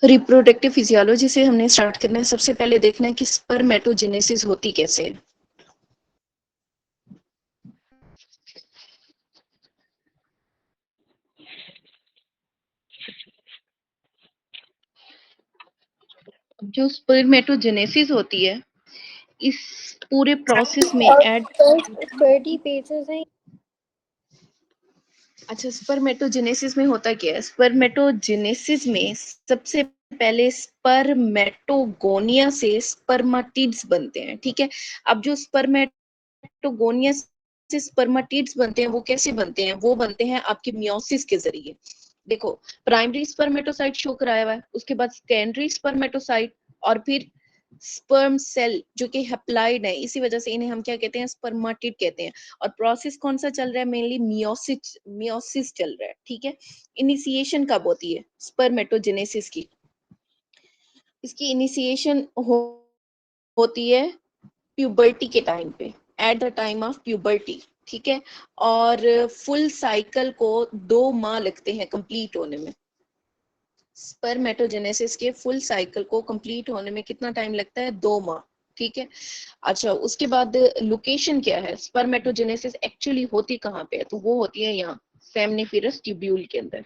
Reproductive physiology से हमने start करना है। सबसे पहले देखना है कि स्पर्मेटोजेनेसिस होती कैसे है। जो स्पर्मेटोजेनेसिस होती है, इस पूरे प्रोसेस में एड 30 पेजेस हैं। अच्छा, स्पर्मेटोजेनेसिस में होता क्या है? स्पर्मेटोजेनेसिस में सबसे पहले स्पर्मेटोगोनिया से स्पर्माटिड्स बनते हैं, ठीक है। अब जो स्पर्मेटोगोनिया से स्पर्माटिड्स बनते हैं वो कैसे बनते हैं? वो बनते हैं आपके मियोसिस के जरिए। देखो, प्राइमरी स्पर्मेटोसाइट शो कराया हुआ है, उसके बाद सेकेंडरी स्पर्मेटोसाइट, और फिर स्पर्म सेल जो कि हैप्लाइड है, इसी वजह से इन्हें हम क्या कहते हैं? स्पर्माटिड कहते हैं। और प्रोसेस कौन सा चल रहा है? मेनली मियोसिस मियोसिस चल रहा है, ठीक है। इनिशिएशन कब होती है स्पर्मेटोजेनेसिस की? इसकी इनिशिएशन होती है प्यूबर्टी के टाइम पे, at the time of puberty, ठीक है। और फुल साइकिल को 2 माह लगते हैं कंप्लीट होने में। स्पर्मेटोजेनेसिस के फुल साइकिल को कंप्लीट होने में कितना टाइम लगता है? 2 माह, ठीक है। अच्छा, उसके बाद लोकेशन क्या है? स्पर्मेटोजेनेसिस एक्चुअली होती कहाँ पे है? तो वो होती है यहाँ, सेमनिफेरस ट्यूब्यूल के अंदर।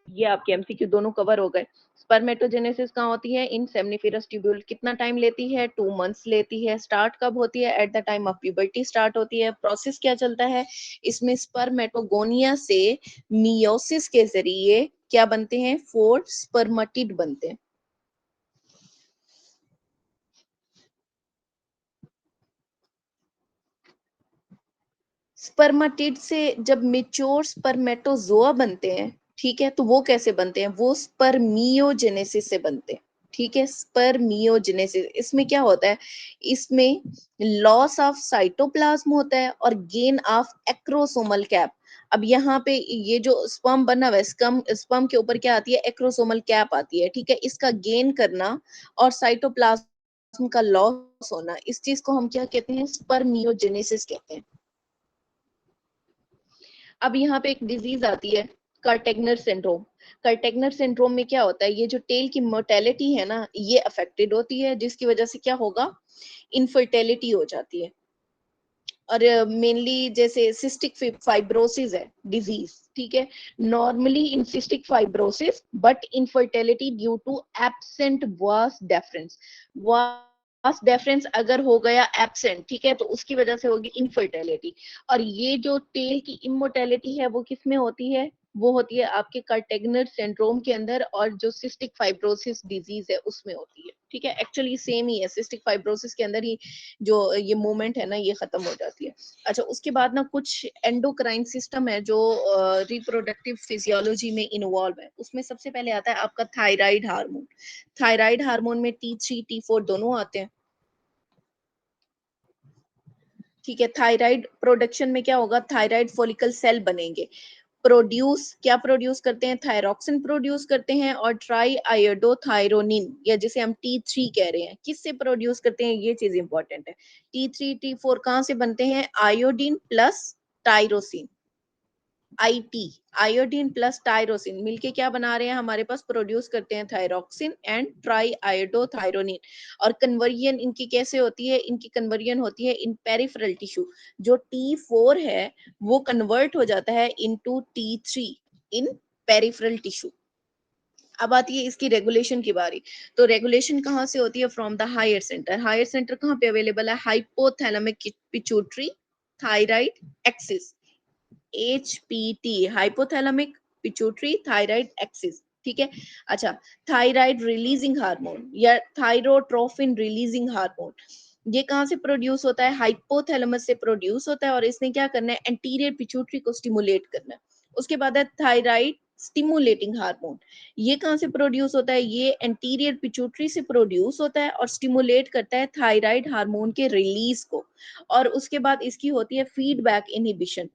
ये आपके एमसीक्यू दोनों कवर हो गए। स्पर्मेटोजेनेसिस कहाँ होती है? इन सेमनिफेरस ट्यूब्यूल। कितना टाइम लेती है? 2 मंथ्स लेती है। स्टार्ट कब होती है? At the time of puberty start होती है। प्रोसेस क्या चलता है इसमें? स्पर्मेटोगोनिया से मियोसिस के जरिए क्या बनते हैं? 4 स्पर्मेटिड बनते हैं। स्पर्मेटिड से जब मेच्योर स्पर्मेटोजोआ बनते हैं, ठीक है, तो वो कैसे बनते हैं? वो स्पर्मियोजेनेसिस से बनते हैं, ठीक है। स्पर्मियोजेनेसिस, इसमें क्या होता है? इसमें लॉस ऑफ साइटोप्लाज्म होता है और गेन ऑफ एक्रोसोमल कैप। अब यहाँ पे ये जो स्पर्म बना हुआ है, स्पर्म के ऊपर क्या आती है? एक्रोसोमल कैप आती है, ठीक है। इसका गेन करना और साइटोप्लाज्म का लॉस होना, इस चीज को हम क्या कहते हैं? स्पर्मियोजेनेसिस कहते हैं। अब यहाँ पे एक डिजीज आती है, कार्टेगनर सिंड्रोम। कार्टेगनर सिंड्रोम में क्या होता है? ये जो टेल की मोर्टेलिटी है ना, ये अफेक्टेड होती है, जिसकी वजह से क्या होगा? इनफर्टेलिटी हो जाती है। और मेनली जैसे सिस्टिक फाइब्रोसिस है डिजीज, ठीक है। Normally in cystic fibrosis, but infertility due to absent vas deferens. Vas deferens अगर हो गया एब्सेंट, ठीक है, तो उसकी वजह से होगी इनफर्टेलिटी। और ये जो टेल की इमोर्टेलिटी है वो किस में होती है? वो होती है आपके कार्टेगनर सिंड्रोम के अंदर, और जो सिस्टिक फाइब्रोसिस डिजीज है उसमें होती है, ठीक है। एक्चुअली सेम ही है, सिस्टिक फाइब्रोसिस के अंदर ही जो ये मूवमेंट है ना, ये खत्म हो जाती है। अच्छा, उसके बाद ना कुछ एंडोक्राइन सिस्टम है जो रिप्रोडक्टिव फिजियोलॉजी में इन्वॉल्व है। उसमें सबसे पहले आता है आपका थायराइड हार्मोन। थायराइड हार्मोन में T3 T4 दोनों आते हैं, ठीक है। थायराइड प्रोडक्शन में क्या होगा? थायराइड फॉलिकल सेल बनेंगे। प्रोड्यूस क्या प्रोड्यूस करते हैं? थायरोक्सिन प्रोड्यूस करते हैं, और ट्राई आयोडोथायरोनिन, या जिसे हम T3 कह रहे हैं, किससे प्रोड्यूस करते हैं? ये चीज इंपॉर्टेंट है। T3 T4 कहाँ से बनते हैं? Iodine plus tyrosine, IT, iodine plus tyrosine मिलके क्या बना रहे हैं? हमारे पास प्रोड्यूस करते हैं थायरोक्सिन एंड ट्राई आयोडोथायरोनिन। और कन्वर्जन इनकी कैसे होती है? इनकी कन्वर्जन होती है इन पेरिफेरल टिश्यू। जो T4 है वो कन्वर्ट हो जाता है इनटू T3 इन पेरिफेरल टिश्यू। अब आती है इसकी रेगुलेशन की बारी। तो रेगुलेशन कहाँ से होती है? From the higher centre. Higher centre कहाँ पे अवेलेबल है? Hypothalamic pituitary thyroid axis, HPT, hypothalamic pituitary thyroid axis, ठीक है। अच्छा, थायराइड रिलीजिंग हार्मोन या थायरोट्रोफिन रिलीजिंग हार्मोन, ये कहाँ से प्रोड्यूस होता है? हाइपोथैलेमस से प्रोड्यूस होता है, और इसने क्या करना है? एंटीरियर पिट्यूटरी को स्टिमुलेट करना है। उसके बाद है थायराइड स्टिमुलेटिंग हार्मोन। ये कहाँ से प्रोड्यूस होता है? ये एंटीरियर पिट्यूटरी से प्रोड्यूस होता है और स्टिमुलेट करता है थायराइड हार्मोन के रिलीज को। और उसके बाद इसकी होती है feedback inhibition.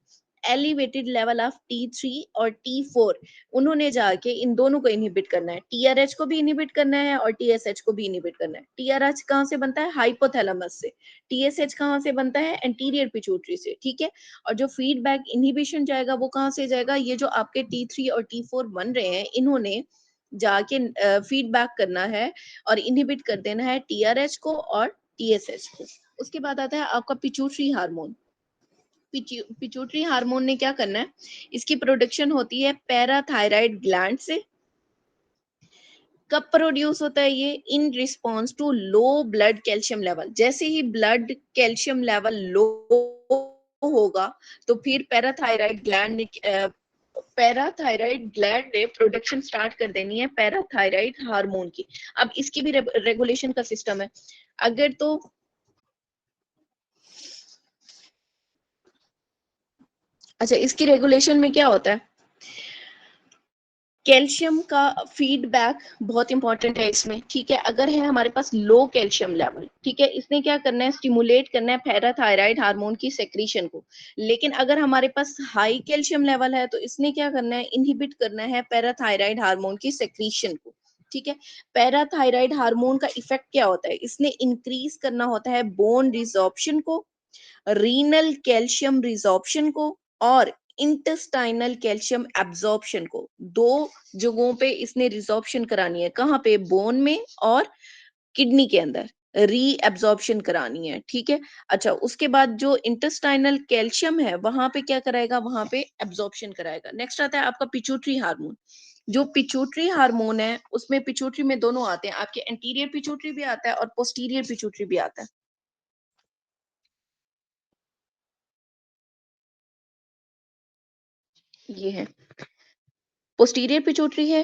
Elevated level of T3 और T4, उन्होंने जाके इन दोनों को इनहिबिट करना है। TRH को भी इनहिबिट करना है और TSH को भी इनहिबिट करना है। TRH कहाँ से बनता है? हाइपोथैलेमस से। TSH कहाँ से बनता है? एंटीरियर पिट्यूटरी से, ठीक है। और जो फीडबैक इनहिबिशन जाएगा वो कहाँ से जाएगा? ये जो आपके T3 और T4 बन रहे हैं, इन्होंने जाके फीडबैक करना है और इनहिबिट कर देना है टीआरएच को और टीएसएच को। उसके बाद आता है आपका पिट्यूटरी हार्मोन। पिट्यूटरी हार्मोन ने क्या करना है, इसकी प्रोडक्शन होती है पैराथायराइड ग्लैंड से। कब प्रोड्यूस होता है ये? In response to low blood calcium level. जैसे ही ब्लड कैल्शियम लेवल लो होगा तो फिर पैराथायराइड ग्लैंड ने प्रोडक्शन स्टार्ट कर देनी है पैराथायराइड हार्मोन की। अब इसकी भी रेगुलेशन का सिस्टम है। अगर तो अच्छा, इसकी रेगुलेशन में क्या होता है, कैल्शियम का फीडबैक बहुत इंपॉर्टेंट है इसमें, ठीक है। अगर है हमारे पास लो कैल्शियम लेवल, ठीक है, इसने क्या करना है, स्टिमुलेट करना है पैराथायराइड हार्मोन की सेक्रीशन को। लेकिन अगर हमारे पास हाई कैल्शियम लेवल है तो इसने क्या करना है, इनहिबिट करना है पैराथायराइड हार्मोन की सेक्रीशन को, ठीक है। पैराथायराइड हार्मोन का इफेक्ट क्या होता है, इसने इंक्रीज करना होता है बोन रिजॉर्प्शन को, रीनल कैल्शियम रिजॉर्प्शन को और इंटेस्टाइनल कैल्शियम एब्जॉर्प्शन को। दो जगहों पे इसने रिजॉर्प्शन करानी है, कहाँ पे, बोन में और किडनी के अंदर री एब्जॉर्प्शन करानी है, ठीक है। अच्छा, उसके बाद जो इंटेस्टाइनल कैल्शियम है वहां पे क्या कराएगा, वहां पे एब्जॉर्प्शन कराएगा। नेक्स्ट आता है आपका पिट्यूटरी हार्मोन। जो पिट्यूटरी हार्मोन है उसमें पिट्यूटरी में दोनों आते हैं, आपके एंटीरियर पिट्यूटरी भी आता है और पोस्टीरियर पिट्यूटरी भी आता है। ये है पोस्टीरियर पिट्यूटरी है,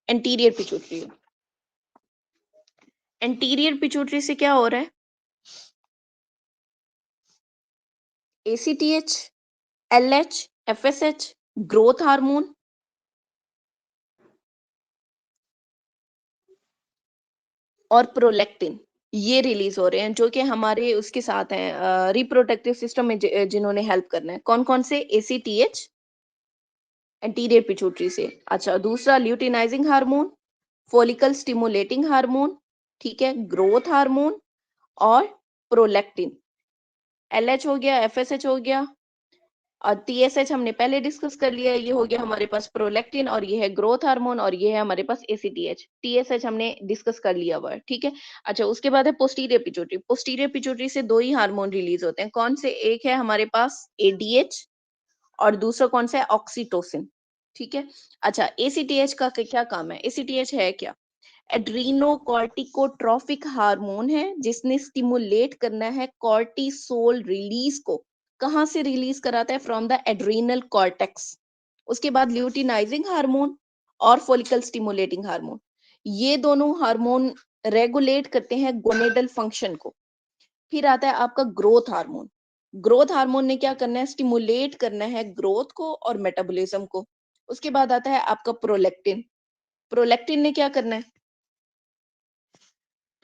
एंटीरियर पिट्यूटरी है। एंटीरियर पिट्यूटरी से क्या हो रहा है, ACTH, LH, FSH, growth hormone और प्रोलैक्टिन, ये रिलीज हो रहे हैं, जो कि हमारे उसके साथ हैं रिप्रोडक्टिव सिस्टम में जिन्होंने हेल्प करना है। कौन कौन से, एसीटीएच एंटीरियर पिट्यूटरी से। अच्छा, दूसरा luteinizing hormone, follicle stimulating hormone, ठीक है, ग्रोथ हार्मोन और प्रोलैक्टिन। एलएच हो गया, एफएसएच हो गया और टीएसएच हमने पहले डिस्कस कर लिया है, ये हो गया हमारे पास प्रोलैक्टिन और ये है ग्रोथ हार्मोन और ये है हमारे पास एसीटीएच। टीएसएच हमने डिस्कस कर लिया हुआ है, ठीक है। अच्छा, उसके बाद है पोस्टीरियर पिट्यूटरी। पोस्टीरियर पिट्यूटरी से दो ही हार्मोन रिलीज होते हैं, कौन से, एक है हमारे पास एडीएच और दूसरा कौन सा है, ऑक्सीटोसिन, ठीक है। अच्छा, एसीटीएच का क्या काम है, एसीटीएच है क्या, एड्रीनोकॉर्टिकोट्रॉफिक हार्मोन है जिसने स्टिमुलेट करना है कॉर्टिसोल रिलीज को। कहां से रिलीज कराता है, फ्रॉम द एड्रीनल कॉर्टेक्स। उसके बाद ल्यूटिनाइजिंग हार्मोन और फॉलिकल स्टिमुलेटिंग हार्मोन, ये दोनों हार्मोन रेगुलेट करते हैं गोनेडल फंक्शन को। फिर आता है आपका ग्रोथ हार्मोन। ग्रोथ हार्मोन ने क्या करना है, स्टिमुलेट करना है ग्रोथ को और मेटाबॉलिज्म को। उसके बाद आता है आपका प्रोलैक्टिन। प्रोलैक्टिन ने क्या करना है,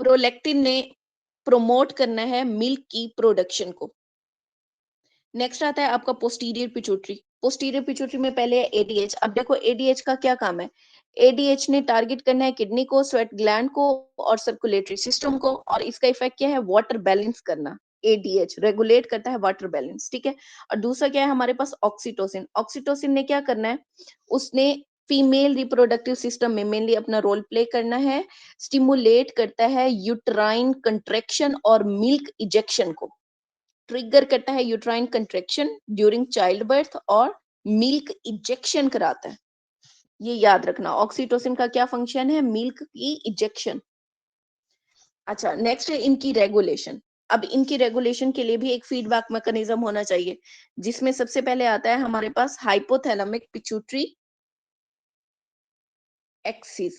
प्रोलैक्टिन ने प्रोमोट करना है मिल्क की प्रोडक्शन को। नेक्स्ट आता है आपका पोस्टीरियर पिट्यूटरी। पोस्टीरियर पिट्यूटरी में पहले है एडीएच। अब देखो एडीएच का क्या काम है, एडीएच ने टारगेट करना है किडनी को, स्वेट ग्लैंड को और सर्कुलेटरी सिस्टम को, और इसका इफेक्ट क्या है, वाटर बैलेंस करना। एडीएच रेगुलेट करता है वाटर बैलेंस, ठीक है। और दूसरा क्या है हमारे पास, ऑक्सीटोसिन। ऑक्सीटोसिन ने क्या करना है, उसने फीमेल रिप्रोडक्टिव सिस्टम में मेनली अपना रोल प्ले करना है, स्टिमुलेट करता है यूट्राइन कंट्रैक्शन और मिल्क इजेक्शन को, ट्रिगर करता है uterine contraction during child birth और मिल्क इजेक्शन कराता है। ये याद रखना, ऑक्सीटोसिन का क्या फंक्शन है, मिल्क की इजेक्शन। अच्छा, नेक्स्ट है इनकी रेगुलेशन। अब इनकी रेगुलेशन के लिए भी एक फीडबैक मैकेनिज्म होना चाहिए, जिसमें सबसे पहले आता है हमारे पास हाइपोथैलेमिक पिट्यूटरी एक्सिस।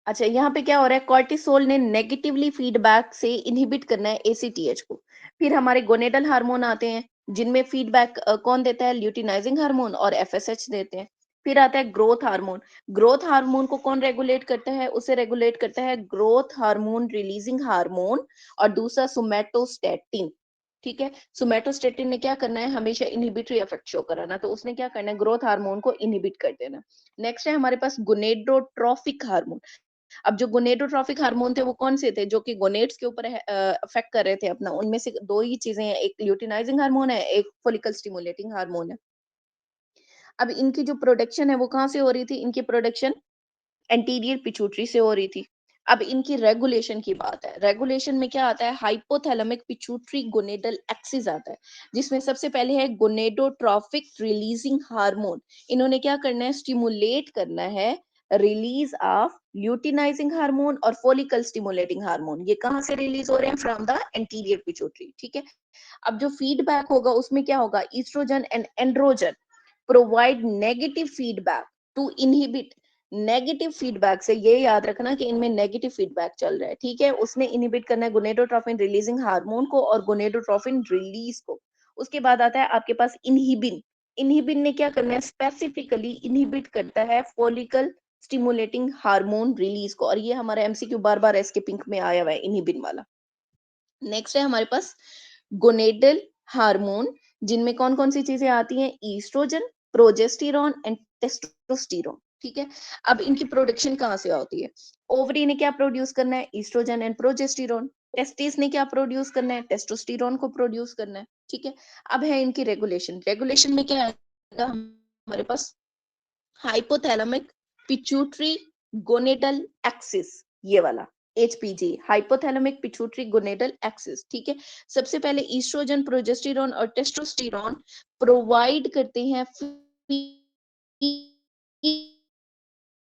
अच्छा, यहाँ पे क्या हो रहा है, कॉर्टिसोल ने नेगेटिवली फीडबैक से इनहिबिट करना है एसीटीएच को। फिर हमारे गोनेडल हार्मोन आते हैं जिनमें फीडबैक कौन देता है, ल्यूटिनाइजिंग हार्मोन और एफएसएच देते हैं। फिर आता है ग्रोथ हार्मोन। ग्रोथ हार्मोन को कौन रेगुलेट करता है, उसे रेगुलेट करता है ग्रोथ हार्मोन रिलीजिंग हार्मोन और दूसरा सोमैटोस्टैटिन, ठीक है। सोमैटोस्टैटिन ने क्या करना है, हमेशा इनहिबिटरी इफेक्ट शो कराना, तो उसने क्या करना है, ग्रोथ हार्मोन को इनहिबिट कर देना। नेक्स्ट है हमारे पास गोनेडोट्रोफिक हार्मोन। अब जो गोनेडोट्रोफिक हार्मोन थे वो कौन से थे, जो कि गोनेड्स के ऊपर अफेक्ट कर रहे थे अपना, उनमें से दो ही चीजें हैं, एक ल्यूटिनाइजिंग हार्मोन है, एक फोलिकल स्टिमुलेटिंग हार्मोन है। अब इनकी जो प्रोडक्शन है वो कहाँ से हो रही थी, इनकी प्रोडक्शन एंटीरियर पिट्यूटरी से हो रही थी। अब इनकी रेगुलेशन की बात है, रेगुलेशन में क्या आता है, हाइपोथैलेमिक पिट्यूटरी गोनेडल एक्सिस आता है, जिसमें सबसे पहले है गोनेडोट्रोफिक रिलीजिंग हार्मोन। इन्होंने क्या करना है, स्टिमुलेट करना है रिलीज ऑफ ल्यूटिनाइजिंग हार्मोन और फोलिकल स्टिमुलेटिंग हार्मोन। ये कहाँ से रिलीज हो रहे हैं, फ्रॉम द एंटीरियर पिट्यूटरी, ठीक है। अब जो फीडबैक होगा उसमें क्या होगा, oestrogen and androgen provide negative feedback to inhibit. Negative feedback से ये याद रखना कि इनमें नेगेटिव फीडबैक चल रहा है, ठीक है। उसने इनहिबिट करना है गोनेडोट्रोफिन रिलीजिंग हार्मोन को और गोनेडोट्रोफिन रिलीज को। उसके बाद आता है आपके पास इनहिबिन। इनहिबिन ने क्या करना है, स्पेसिफिकली इनहिबिट करता है फॉलिकल स्टिमुलेटिंग हार्मोन रिलीज को, और ये हमारा एमसीक्यू बार बार एसके पिंक में आया हुआ है इनहिबिन वाला। नेक्स्ट है हमारे पास गोनेडल हार्मोन, जिनमें कौन कौन सी चीजें आती हैं, ईस्ट्रोजन, प्रोजेस्टेरॉन एंड टेस्टोस्टेरॉन, ठीक है। अब इनकी प्रोडक्शन कहाँ से होती है, ओवरी ने क्या प्रोड्यूस करना है, ईस्ट्रोजन एंड प्रोजेस्टेरॉन। टेस्टिस ने क्या प्रोड्यूस करना है, टेस्टोस्टेरॉन को प्रोड्यूस करना है, ठीक है। अब है इनकी रेगुलेशन, रेगुलेशन में क्या आएगा हमारे पास, हाइपोथैलेमिक पिट्यूटरी गोनेडल एक्सिस, ये वाला HPG, hypothalamic pituitary gonadal axis, ठीक है। सबसे पहले ईस्ट्रोजन, प्रोजेस्टेरॉन और टेस्टोस्टेरॉन प्रोवाइड करते हैं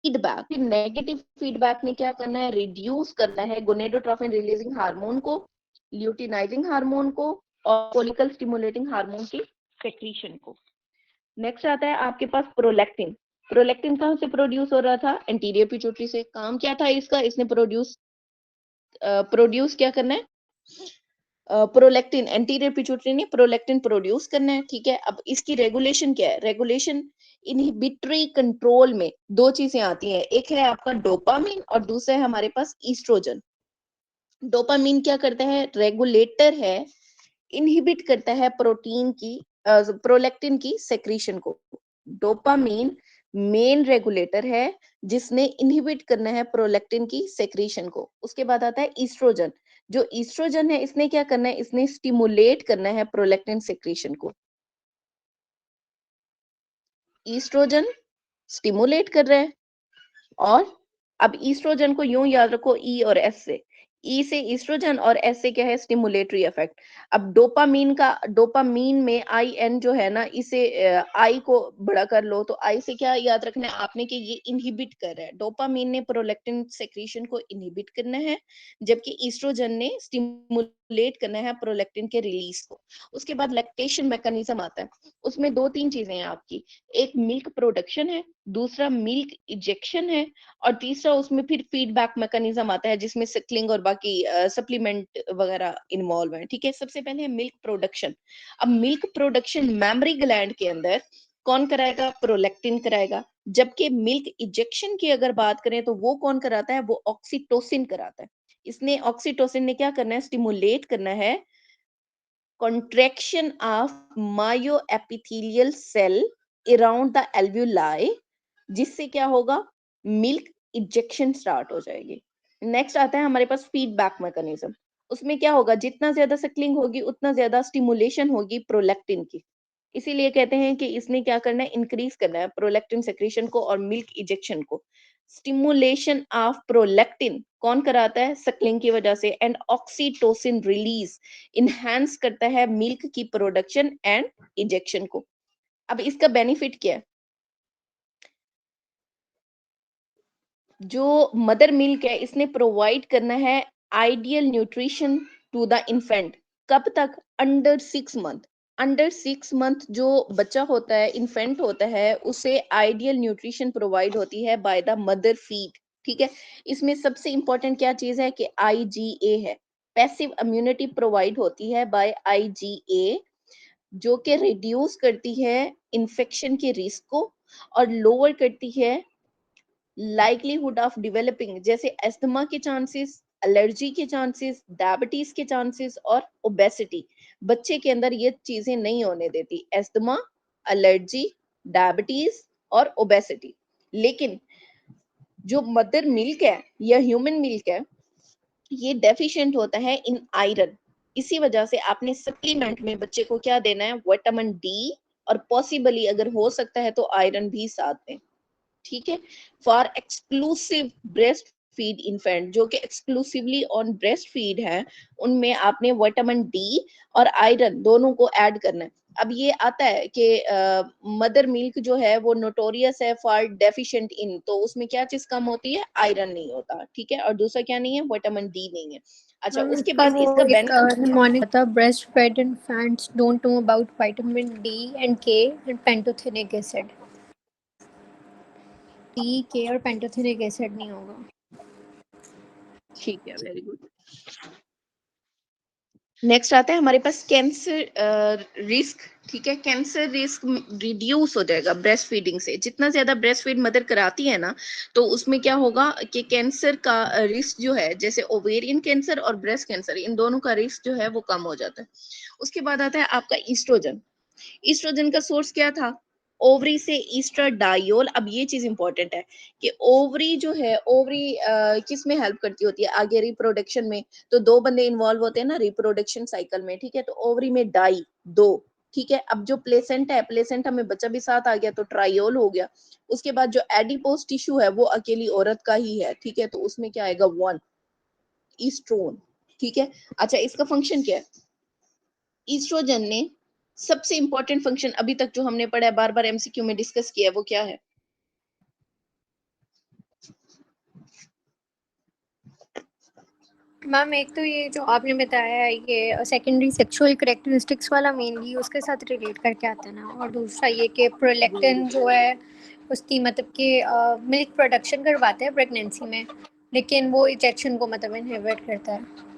फीडबैक। नेगेटिव फीडबैक ने क्या करना है, रिड्यूस करना है गोनेडोट्रोफिन रिलीजिंग हार्मोन को, ल्यूटिनाइजिंग हार्मोन को और फोलिकल स्टिमुलेटिंग हार्मोन की सेक्रीशन को। नेक्स्ट आता है आपके पास प्रोलैक्टिन। प्रोलैक्टिन कहाँ से प्रोड्यूस हो रहा था, एंटीरियर पिट्यूटरी से। काम क्या था इसका, इसने प्रोड्यूस क्या करना है, प्रोलैक्टिन, एंटीरियर पिट्यूटरी ने प्रोलैक्टिन प्रोड्यूस करना है, ठीक है। अब इसकी रेगुलेशन क्या है, रेगुलेशन इनहिबिटरी कंट्रोल में दो चीजें आती हैं, एक है आपका डोपामिन और दूसरा है हमारे पास ईस्ट्रोजन। डोपामिन क्या करता है, रेगुलेटर है, इनहिबिट करता है प्रोटीन की प्रोलैक्टिन की सेक्रीशन को। डोपामिन मेन रेगुलेटर है जिसने इनहिबिट करना है प्रोलैक्टिन की सेक्रीशन को। उसके बाद आता है ईस्ट्रोजन। जो ईस्ट्रोजन है इसने क्या करना है, इसने स्टिमुलेट करना है प्रोलैक्टिन सेक्रीशन को। ईस्ट्रोजन स्टिमुलेट कर रहा है, और अब ईस्ट्रोजन को यूं याद रखो, ई और एस से, ई से ईस्ट्रोजन और एस से क्या है, स्टिमुलेटरी इफेक्ट। अब डोपामीन का, डोपामीन में आई एन जो है ना, इसे आई को बड़ा कर लो तो आई से क्या याद रखना है आपने, कि ये इनहिबिट कर रहा है, डोपामीन ने प्रोलैक्टिन सेक्रीशन को इनहिबिट करना है, जबकि ईस्ट्रोजन ने स्टिमुलेट करना है प्रोलैक्टिन के रिलीज को। उसके बाद लैक्टेशन मैकेनिज्म आता है, उसमें दो तीन चीजें हैं आपकी, एक मिल्क प्रोडक्शन है, दूसरा मिल्क इजेक्शन है, और तीसरा उसमें फिर फीडबैक मैकेनिज्म आता है जिसमें सक्लिंग और बाकी सप्लीमेंट वगैरह इन्वॉल्व है, ठीक है। सबसे पहले है मिल्क प्रोडक्शन। अब मिल्क प्रोडक्शन मेमरी ग्लैंड के अंदर कौन कराएगा, प्रोलैक्टिन कराएगा, जबकि मिल्क इजेक्शन की अगर बात करें तो वो कौन कराता है, वो ऑक्सीटोसिन कराता है। इसने ऑक्सीटोसिन ने क्या करना है, स्टिमुलेट करना है contraction of myoepithelial cell around the alveoli, जिससे क्या होगा, मिल्क इजेक्शन स्टार्ट हो जाएगी। नेक्स्ट आता है हमारे पास फीडबैक मैकेनिज्म। उसमें क्या होगा, जितना ज्यादा सक्लिंग होगी उतना ज्यादा स्टिमुलेशन होगी प्रोलैक्टिन की, इसीलिए कहते हैं कि इसने क्या करना है, इंक्रीज करना है प्रोलैक्टिन सेक्रेशन को और मिल्क इजेक्शन को। स्टिमुलेशन ऑफ प्रोलैक्टिन कौन कराता है, सक्लिंग की वजह से, एंड ऑक्सीटोसिन रिलीज इनहेंस करता है मिल्क की प्रोडक्शन एंड इजेक्शन को। अब इसका बेनिफिट क्या है, जो मदर मिल्क है इसने प्रोवाइड करना है ideal nutrition to the infant. कब तक, अंडर 6 मंथ। अंडर 6 मंथ जो बच्चा होता है, इन्फेंट होता है, उसे आइडियल न्यूट्रिशन प्रोवाइड होती है बाय द मदर फीड, ठीक है। इसमें सबसे इंपॉर्टेंट क्या चीज है कि आईजीए है, पैसिव इम्यूनिटी प्रोवाइड होती है बाय आईजीए, जो कि रिड्यूस करती है इन्फेक्शन के रिस्क को और लोअर करती है लाइकलीहुड ऑफ डेवलपिंग, जैसे अस्थमा के चांसेस, एलर्जी के चांसेस, डायबिटीज के चांसेस और ओबेसिटी। बच्चे के अंदर ये चीजें नहीं होने देती, अस्थमा, एलर्जी, डायबिटीज और ओबेसिटी। लेकिन जो मदर मिल्क है या ह्यूमन मिल्क है, ये डेफिशिएंट होता है इन आयरन। इसी वजह से आपने सप्लीमेंट में बच्चे को क्या देना है, विटामिन डी, और पॉसिबली अगर हो सकता है तो आयरन भी साथ में, ठीक है। For exclusive breast feed infant, जो कि एक्सक्लूसिवली ऑन ब्रेस्ट फीड है, उनमें आपने विटामिन डी और आयरन दोनों को ऐड करना है। अब ये आता है कि मदर मिल्क जो है वो नोटोरियस है फॉर डेफिशिएंट इन, तो उसमें क्या चीज कम होती है, आयरन नहीं होता, ठीक है, और दूसरा क्या नहीं है, विटामिन डी नहीं है। अच्छा, मैम उसके इसका बाद वो इसका एक बेनिफिट क्या है? मॉर्निंग था, breast fed infants don't know about vitamin D and K and pantothenic acid. D K और पेंटोथेनिक एसिड नहीं होगा। ठीक है, वेरी गुड। नेक्स्ट आता है हमारे पास कैंसर रिस्क, ठीक है। कैंसर रिस्क रिड्यूस हो जाएगा ब्रेस्ट फीडिंग से। जितना ज्यादा ब्रेस्ट फीड मदर कराती है ना, तो उसमें क्या होगा कि कैंसर का रिस्क जो है, जैसे ओवेरियन कैंसर और ब्रेस्ट कैंसर, इन दोनों का रिस्क जो है वो कम हो जाता है। उसके बाद आता है आपका ईस्ट्रोजन। ईस्ट्रोजन का सोर्स क्या था, ओवरी से ईस्ट्राडायोल। अब ये चीज इंपॉर्टेंट है कि ओवरी जो है, ओवरी किस में हेल्प करती होती है आगे रिप्रोडक्शन में, तो दो बंदे इन्वॉल्व होते हैं ना रिप्रोडक्शन साइकिल में, ठीक है। तो ओवरी में डाई दो, ठीक है। अब जो प्लेसेंटा है, प्लेसेंटा में बच्चा भी साथ आ गया तो ट्रायोल हो गया। उसके बाद जो एडिपोज टिश्यू है वो अकेली औरत का ही है, ठीक है, तो उसमें क्या आएगा, वन ईस्ट्रोन, ठीक है। अच्छा, इसका फंक्शन क्या है, ईस्ट्रोजन ने सबसे इंपॉर्टेंट फंक्शन अभी तक जो हमने पढ़ा है, बार बार एमसीक्यू में डिस्कस किया है, वो क्या है, मैम एक तो ये जो आपने बताया है ये सेकेंडरी सेक्सुअल करेक्टरिस्टिक्स वाला मेनली उसके साथ रिलेट करके आता है ना, और दूसरा ये कि प्रोलैक्टिन जो है उसकी मतलब कि मिल्क प्रोडक्शन करवाता है प्रेगनेंसी में, लेकिन वो इजेक्शन को मतलब इनहिबिट करता है।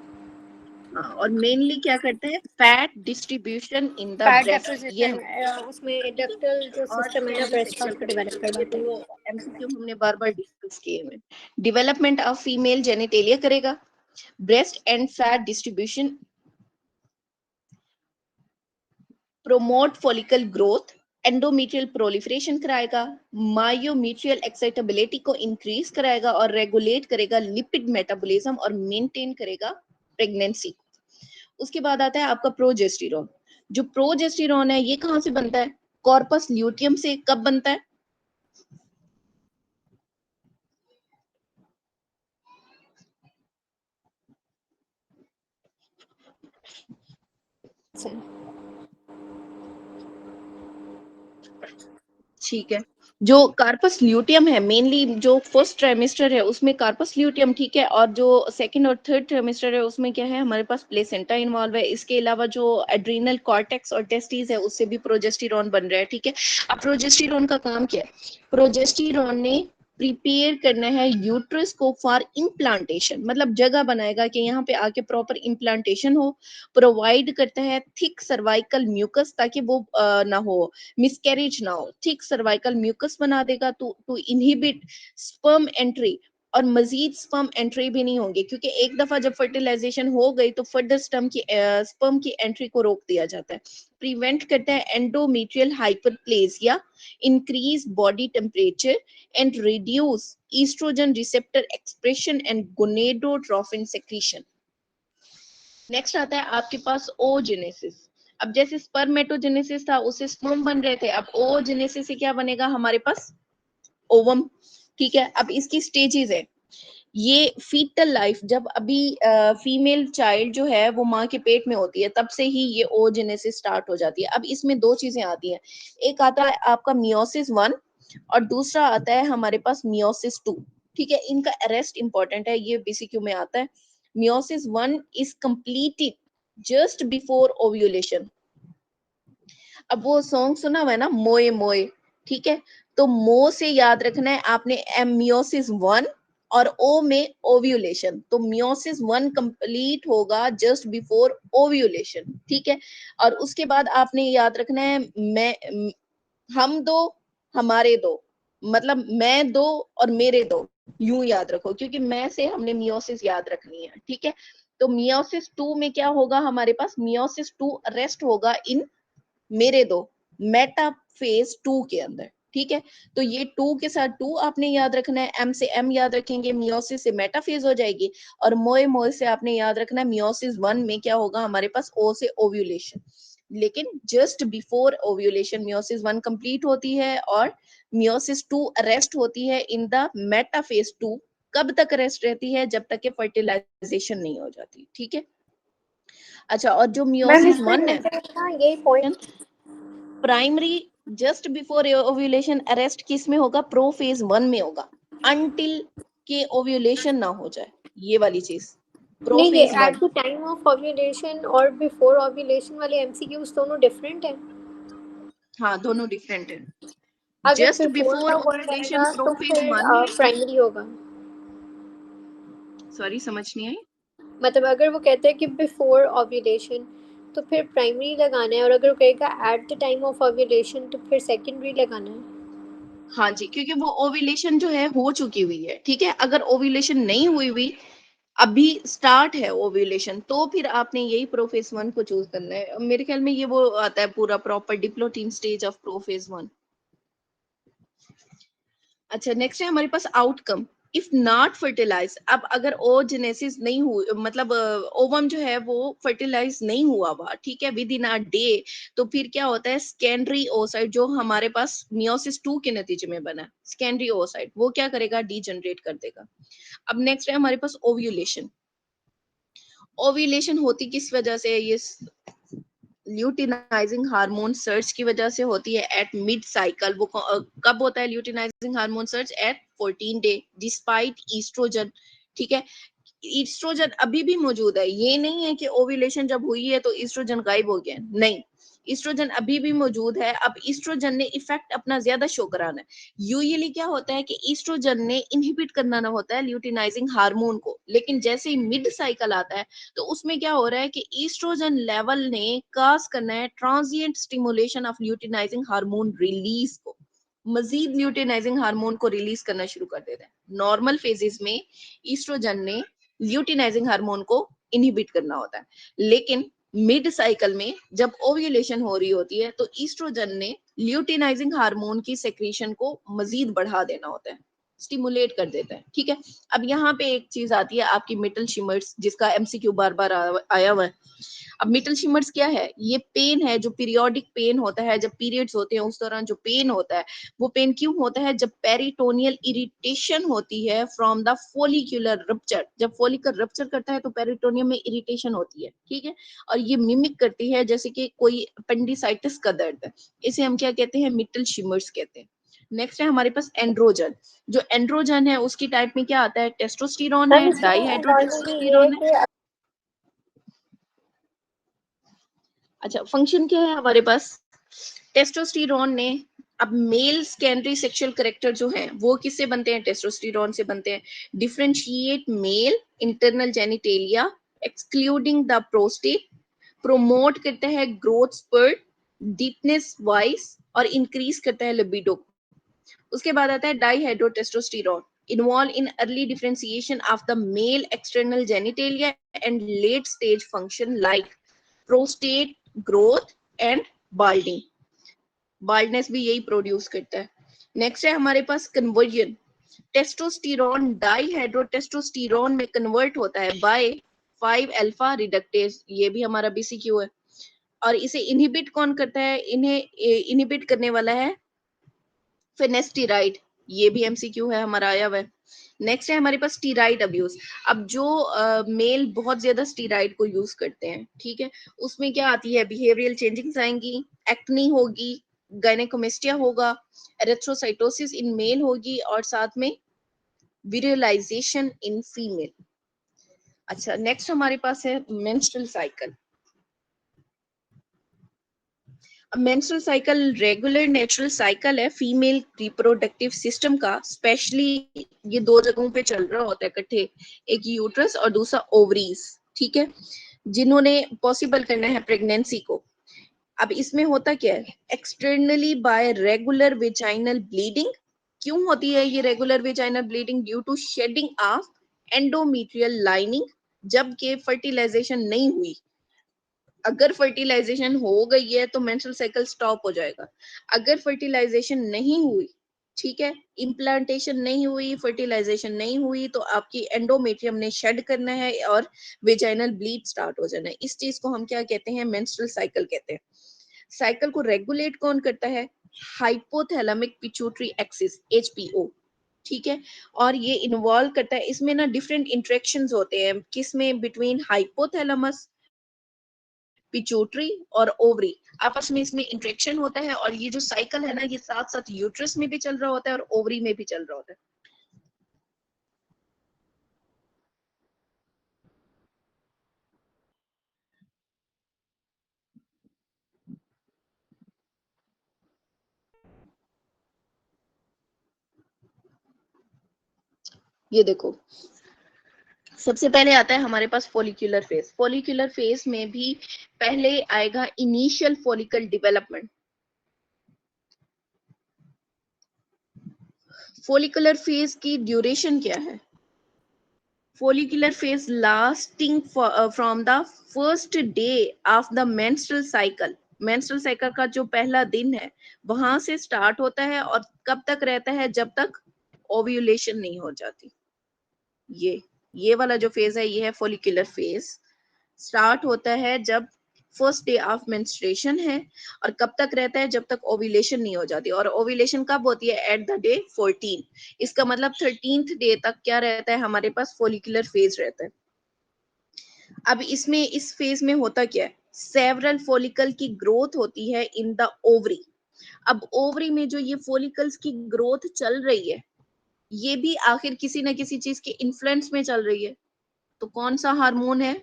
हाँ, और मेनली क्या करते हैं, fat distribution in the fat breast, ये डेपोजिशन हम, उसमें ठीक है। एडक्टल जो और सिस्टम है ना सेकेंडरी ब्रेस्ट का सेक्सुअल उसको डेवलप करेक्टरिस्टिक, ये करवाता है। दो एमसीक्यू हमने बार बार डिस्कस किए हैं। डेवलपमेंट ऑफ फीमेल जेनिटेलिया करेगा, breast and fat distribution, promote follicle growth, endometrial proliferation कराएगा, मायोमेट्रियल एक्साइटेबिलिटी को इंक्रीज कराएगा, और रेगुलेट करेगा लिपिड मेटाबॉलिज्म, और मेंटेन करेगा प्रेगनेंसी। उसके बाद आता है आपका प्रोजेस्टेरॉन। जो प्रोजेस्टेरॉन है ये कहां से बनता है, कॉर्पस ल्यूटियम से। कब बनता है, ठीक है। जो कार्पस ल्यूटियम है, मेनली जो फर्स्ट ट्राइमेस्टर है उसमें कार्पस ल्यूटियम, ठीक है, और जो सेकंड और थर्ड ट्राइमेस्टर है उसमें क्या है, हमारे पास प्लेसेंटा इन्वॉल्व है। इसके अलावा जो एड्रीनल कॉर्टेक्स और टेस्टिस है उससे भी प्रोजेस्टेरॉन बन रहा है, ठीक है। अब प्रोजेस्टेरॉन का काम क्या है, प्रोजेस्टेरॉन ने प्रिपेयर करना है यूट्रस को फॉर इम्प्लांटेशन, मतलब जगह बनाएगा कि यहाँ पे आके प्रॉपर इम्प्लांटेशन हो। प्रोवाइड करता है थिक सर्वाइकल म्यूकस, ताकि वो ना हो, मिसकैरेज ना हो, ठीक सर्वाइकल म्यूकस बना देगा टू इनहिबिट स्पर्म एंट्री, और मजीद स्पर्म एंट्री भी नहीं होंगे, क्योंकि एक दफा जब फर्टिलाइजेशन हो गई तो फर्दर स्पर्म की एंट्री को रोक दिया जाता है। प्रिवेंट करता है endometrial hyperplasia, increase body temperature, and reduce oestrogen receptor expression and gonadotrophin secretion. Next आता है आपके पास ओजेनेसिस। अब जैसे स्पर्मेटोजेनेसिस था उससे स्पर्म बन रहे थे, अब ओजेनेसिस से क्या बनेगा हमारे पास, ओवम, ठीक है। अब इसकी स्टेजेस है, ये फीटल लाइफ, जब अभी फीमेल चाइल्ड जो है वो माँ के पेट में होती है, तब से ही ये ओजेनेसिस स्टार्ट हो जाती है। अब इसमें दो चीजें आती हैं, एक आता है आपका मियोसिस 1, और दूसरा आता है हमारे पास मियोसिस 2, ठीक है। इनका अरेस्ट इंपॉर्टेंट है, ये बीसीक्यू में आता है। Meiosis 1 is completed just before ovulation. अब वो सॉन्ग सुना हुआ है ना, मोए मोए, ठीक है। तो मो से याद रखना है आपने, एम मियोसिस 1, और ओ में ओव्यूलेशन, तो मियोसिस 1 कंप्लीट होगा जस्ट बिफोर ओव्यूलेशन, ठीक है। और उसके बाद आपने याद रखना है, मैं हम दो हमारे दो, मतलब मैं दो और मेरे दो, यूं याद रखो, क्योंकि मैं से हमने मियोसिस याद रखनी है, ठीक है। तो मियोसिस 2 में क्या होगा हमारे पास, मियोसिस 2 अरेस्ट होगा इन मेरे दो, मेटाफेज 2 के अंदर, ठीक है, तो ये 2 के साथ 2 आपने याद रखना है, M से M याद रखेंगे, मियोसिस से मेटाफेज हो जाएगी, और मोए से आपने याद रखना है मियोसिस 1 में क्या होगा हमारे पास, O से ओव्यूलेशन। लेकिन just before ovulation meiosis 1 complete होती है और मियोसिस 2 अरेस्ट होती है इन द मेटाफेज 2। कब तक अरेस्ट रहती है, जब तक के फर्टिलाइजेशन नहीं हो जाती, ठीक है। अच्छा, और जो मैम मियोसिस इसमें 1 है, मुझे ना यही point, primary just before ovulation arrest किस में होगा, प्रोफेज 1 में होगा, अनटिल के ओव्यूलेशन ना हो जाए, ये वाली चीज, नहीं ये prophase at 1। The time of ovulation और बिफोर ओव्यूलेशन वाले एमसीक्यूज दोनों डिफरेंट हैं। हाँ, दोनों डिफरेंट है। अगर जस्ट बिफोर बिफोर का वर्ड ओव्यूलेशन आएगा तो प्रोफेज फिर 1 है। प्राइमरी होगा। सॉरी, समझ नहीं आई। मतलब अगर वो कहते हैं कि बिफोर ओव्यूलेशन तो फिर प्राइमरी लगाना है, और अगर वो कहेगा at the time of ovulation तो फिर सेकेंडरी लगाना है। हाँ जी, क्योंकि वो ओव्यूलेशन जो है हो चुकी हुई है, ठीक है। अगर ओव्यूलेशन नहीं हुई हुई, अभी स्टार्ट है ओव्यूलेशन, तो फिर आपने यही प्रोफेज 1 को चूज करना है। मेरे ख्याल में ये वो आता है पूरा proper diplotene stage of prophase 1। अच्छा, नेक्स्ट है हमारे पास आउटकम इफ नॉट फर्टिलाइज। अब अगर ओजेनेसिस नहीं हुई, मतलब ओवम जो है वो फर्टिलाइज नहीं हुआ हुआ, ठीक है, विद इन अ डे, तो फिर क्या होता है, सेकेंडरी ओसाइट जो हमारे पास मियोसिस 2 के नतीजे में बना है, सेकेंडरी ओसाइट वो क्या करेगा, डीजनरेट कर देगा। अब नेक्स्ट है हमारे पास ओव्यूलेशन। ओव्यूलेशन होती किस वजह से है, ये ल्यूटिनाइजिंग हार्मोन सर्च की वजह से होती है एट मिड साइकिल। वो कब होता है luteinising hormone search, at 14 day despite oestrogen, ठीक है। ईस्ट्रोजन अभी भी मौजूद है, ये नहीं है कि ओव्यूलेशन जब हुई है तो ईस्ट्रोजन गायब हो गया, नहीं, ईस्ट्रोजन अभी भी मौजूद है। अब ईस्ट्रोजन ने इफेक्ट अपना ज्यादा शो कराना है। यूजुअली क्या होता है कि ईस्ट्रोजन ने इनहिबिट करना ना होता है ल्यूटिनाइजिंग हार्मोन को, लेकिन जैसे ही मिड साइकिल आता है तो उसमें क्या हो रहा है कि ईस्ट्रोजन लेवल ने काज करना है transient stimulation of luteinizing hormone release को, मजीद ल्यूटिनाइजिंग हार्मोन को रिलीज करना शुरू कर देता है। नॉर्मल फेजेस में ईस्ट्रोजन ने ल्यूटिनाइजिंग हार्मोन को इनहिबिट करना होता है, लेकिन मिड साइकिल में जब ओव्यूलेशन हो रही होती है तो ईस्ट्रोजन ने ल्यूटिनाइजिंग हार्मोन की सेक्रीशन को मजीद बढ़ा देना होता है, स्टिमुलेट कर देता है, ठीक है। अब यहाँ पे एक चीज आती है आपकी मिटल शिमर्स, जिसका एमसीक्यू बार बार आया हुआ है। अब मिटल शिमर्स क्या है, ये पेन है जो पीरियोडिक पेन होता है, जब पीरियड्स होते हैं उस दौरान जो पेन होता है, वो पेन क्यों होता है, जब पेरिटोनियल इरिटेशन होती है फ्रॉम द फोलिकुलर रप्चर। जब फोलिकल रप्चर करता है तो पेरिटोनियम में इरिटेशन होती है, ठीक है, और ये मिमिक करती है जैसे कि कोई अपेंडिसाइटिस का दर्द है। इसे हम क्या कहते हैं, मिटल शिमर्स कहते हैं। नेक्स्ट है हमारे पास एंड्रोजन। जो एंड्रोजन है उसकी टाइप में क्या आता है, टेस्टोस्टेरोन मैम है, इसमें नॉर्मली ये है डाईहाइड्रोटेस्टोस्टेरोन है। कि अच्छा, फंक्शन क्या है हमारे पास, टेस्टोस्टेरोन ने, अब मेल सेकेंडरी सेक्सुअल कैरेक्टर जो है वो किससे बनते हैं, टेस्टोस्टेरोन से बनते हैं। Differentiate male internal genitalia excluding the prostate, promote करता है ग्रोथ स्पर्ट, डीपनेस वाइस, और इंक्रीज करता है लिबिडो। उसके बाद आता है dihydrotestosterone, involve in early differentiation of the male external genitalia and late stage function like prostate growth and balding. Baldness भी यही प्रोड्यूस करता है। नेक्स्ट है हमारे पास कन्वर्जन। टेस्टोस्टेरोन डाईहाइड्रोटेस्टोस्टेरोन में कन्वर्ट होता है बाय 5 अल्फा रिडक्टेज, ये भी हमारा बीसीक्यू है। और इसे इनहिबिट कौन करता है, इन्हें इनहिबिट करने वाला है फिनेस्टिराइड, ये भी एमसीक्यू है हमारा आया हुआ है। नेक्स्ट है हमारे पास स्टीराइड अब्यूज। अब जो मेल बहुत ज्यादा स्टीराइड को यूज करते हैं, ठीक है, उसमें क्या आती है, बिहेवियरल चेंजिंग्स आएंगी, एक्नी होगी, गायनेकोमेस्टिया होगा, एरिथ्रोसाइटोसिस इन मेल होगी, और साथ में विरियलाइजेशन इन फीमेल। अच्छा, नेक्स्ट हमारे पास है menstrual cycle. Menstrual cycle regular natural cycle है फीमेल रिप्रोडक्टिव सिस्टम का, स्पेशली ये दो जगहों पे चल रहा होता है इकट्ठे, एक यूट्रस और दूसरा ओवरीज, ठीक है, जिन्होंने पॉसिबल करना है प्रेगनेंसी को। अब इसमें होता क्या है, externally by regular vaginal bleeding. क्यों होती है ये regular vaginal bleeding, due to shedding of endometrial lining, जबकि फर्टिलाइजेशन नहीं हुई, अगर फर्टिलाइजेशन हो गई है तो मेंस्ट्रुअल साइकिल स्टॉप हो जाएगा। अगर फर्टिलाइजेशन नहीं हुई, ठीक है, इम्प्लांटेशन नहीं हुई, फर्टिलाइजेशन नहीं हुई, तो आपकी एंडोमेट्रियम ने शेड करना है और वेजाइनल ब्लीड स्टार्ट हो जाना है। इस चीज को हम क्या कहते हैं? मेंस्ट्रुअल साइकिल कहते हैं। साइकिल को रेगुलेट कौन करता है? हाइपोथैलेमिक पिट्यूटरी एक्सिस, एचपीओ, ठीक है। और ये इन्वॉल्व करता है, इसमें ना डिफरेंट इंटरेक्शंस होते हैं, किसमें? बिटवीन हाइपोथैलेमस, पिट्यूटरी और ओवरी, आपस में इसमें इंटरेक्शन होता है। और ये जो साइकिल है ना, ये साथ साथ यूट्रस में भी चल रहा होता है और ओवरी में भी चल रहा होता है। ये देखो, सबसे पहले आता है हमारे पास फोलिकुलर फेज। फोलिकुलर फेज में भी पहले आएगा initial follicle development. Follicular phase की ड्यूरेशन क्या है? follicular phase lasting from the first day of the menstrual cycle। menstrual cycle का जो पहला दिन है वहां से स्टार्ट होता है और कब तक रहता है? जब तक ओव्यूलेशन नहीं हो जाती। ये वाला जो फेज है ये है फोलिकुलर फेज। स्टार्ट होता है जब फर्स्ट डे ऑफ मेंस्ट्रुएशन है और कब तक रहता है? जब तक ओव्यूलेशन नहीं हो जाती। और ओव्यूलेशन कब होती है? At the day 14। इसका मतलब 13th डे तक क्या रहता है हमारे पास? फोलिकुलर फेज रहता है। अब इसमें इस फेज में होता क्या है? सेवरल फोलिकल की ग्रोथ होती है इन द ओवरी। अब ओवरी में जो ये फोलिकल्स की ग्रोथ चल रही है, ये भी आखिर किसी ना किसी चीज के इन्फ्लुएंस में चल रही है। तो कौन सा हार्मोन है?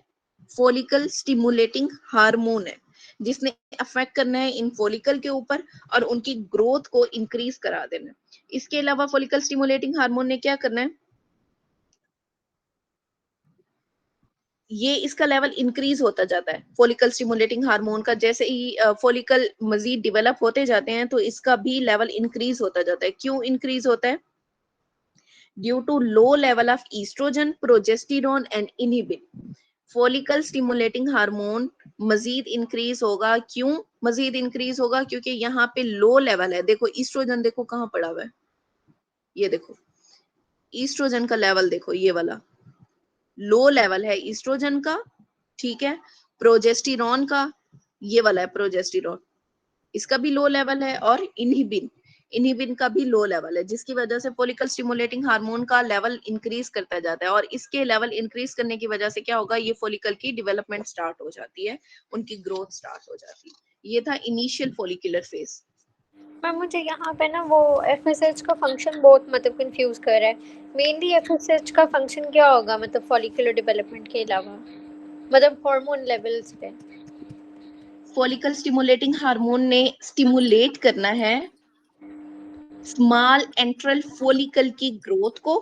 फोलिकल स्टिमुलेटिंग हार्मोन है, जिसने अफेक्ट करना है इन फोलिकल के ऊपर और उनकी ग्रोथ को इंक्रीज करा देना है। इसके अलावा फोलिकल स्टिमुलेटिंग हार्मोन ने क्या करना है? ये इसका लेवल इंक्रीज होता जाता है फोलिकल स्टिमुलेटिंग हार्मोन का। जैसे ही फोलिकल मजीद डेवलप होते जाते हैं तो इसका भी लेवल इंक्रीज होता जाता है। क्यों इंक्रीज होता है? Due to low level of oestrogen, progesterone and inhibin. Follicle stimulating hormone मजीद इंक्रीज होगा। क्यों मजीद इंक्रीज होगा? क्योंकि यहाँ पे लो लेवल है। देखो ईस्ट्रोजन, देखो कहाँ पड़ा हुआ है, ये देखो ईस्ट्रोजन का लेवल देखो, ये वाला लो लेवल है ईस्ट्रोजन का, ठीक है। प्रोजेस्टेरोन का, ये वाला है प्रोजेस्टेरोन, इसका भी लो लेवल है। और इनहिबिन, इनहिबिन का भी लो लेवल है, जिसकी वजह से फोलिकल स्टिमुलेटिंग हार्मोन का लेवल इंक्रीज करता जाता है। और इसके लेवल इंक्रीज करने की वजह से क्या होगा? ये फोलिकल की डेवलपमेंट स्टार्ट हो जाती है, उनकी ग्रोथ स्टार्ट हो जाती है। ये था इनिशियल फोलिकुलर फेज। मैम मुझे यहाँ पे ना वो एफएसएच का फंक्शन बहुत मतलब कंफ्यूज कर रहा है। मेनली एफएसएच का फंक्शन क्या होगा मतलब फॉलिकुलर डेवलपमेंट के अलावा, मतलब हार्मोन लेवल्स पे? फोलिकल स्टिमुलेटिंग हार्मोन ने स्टिमुलेट करना है स्मॉल एंट्रल फोलिकल की ग्रोथ को,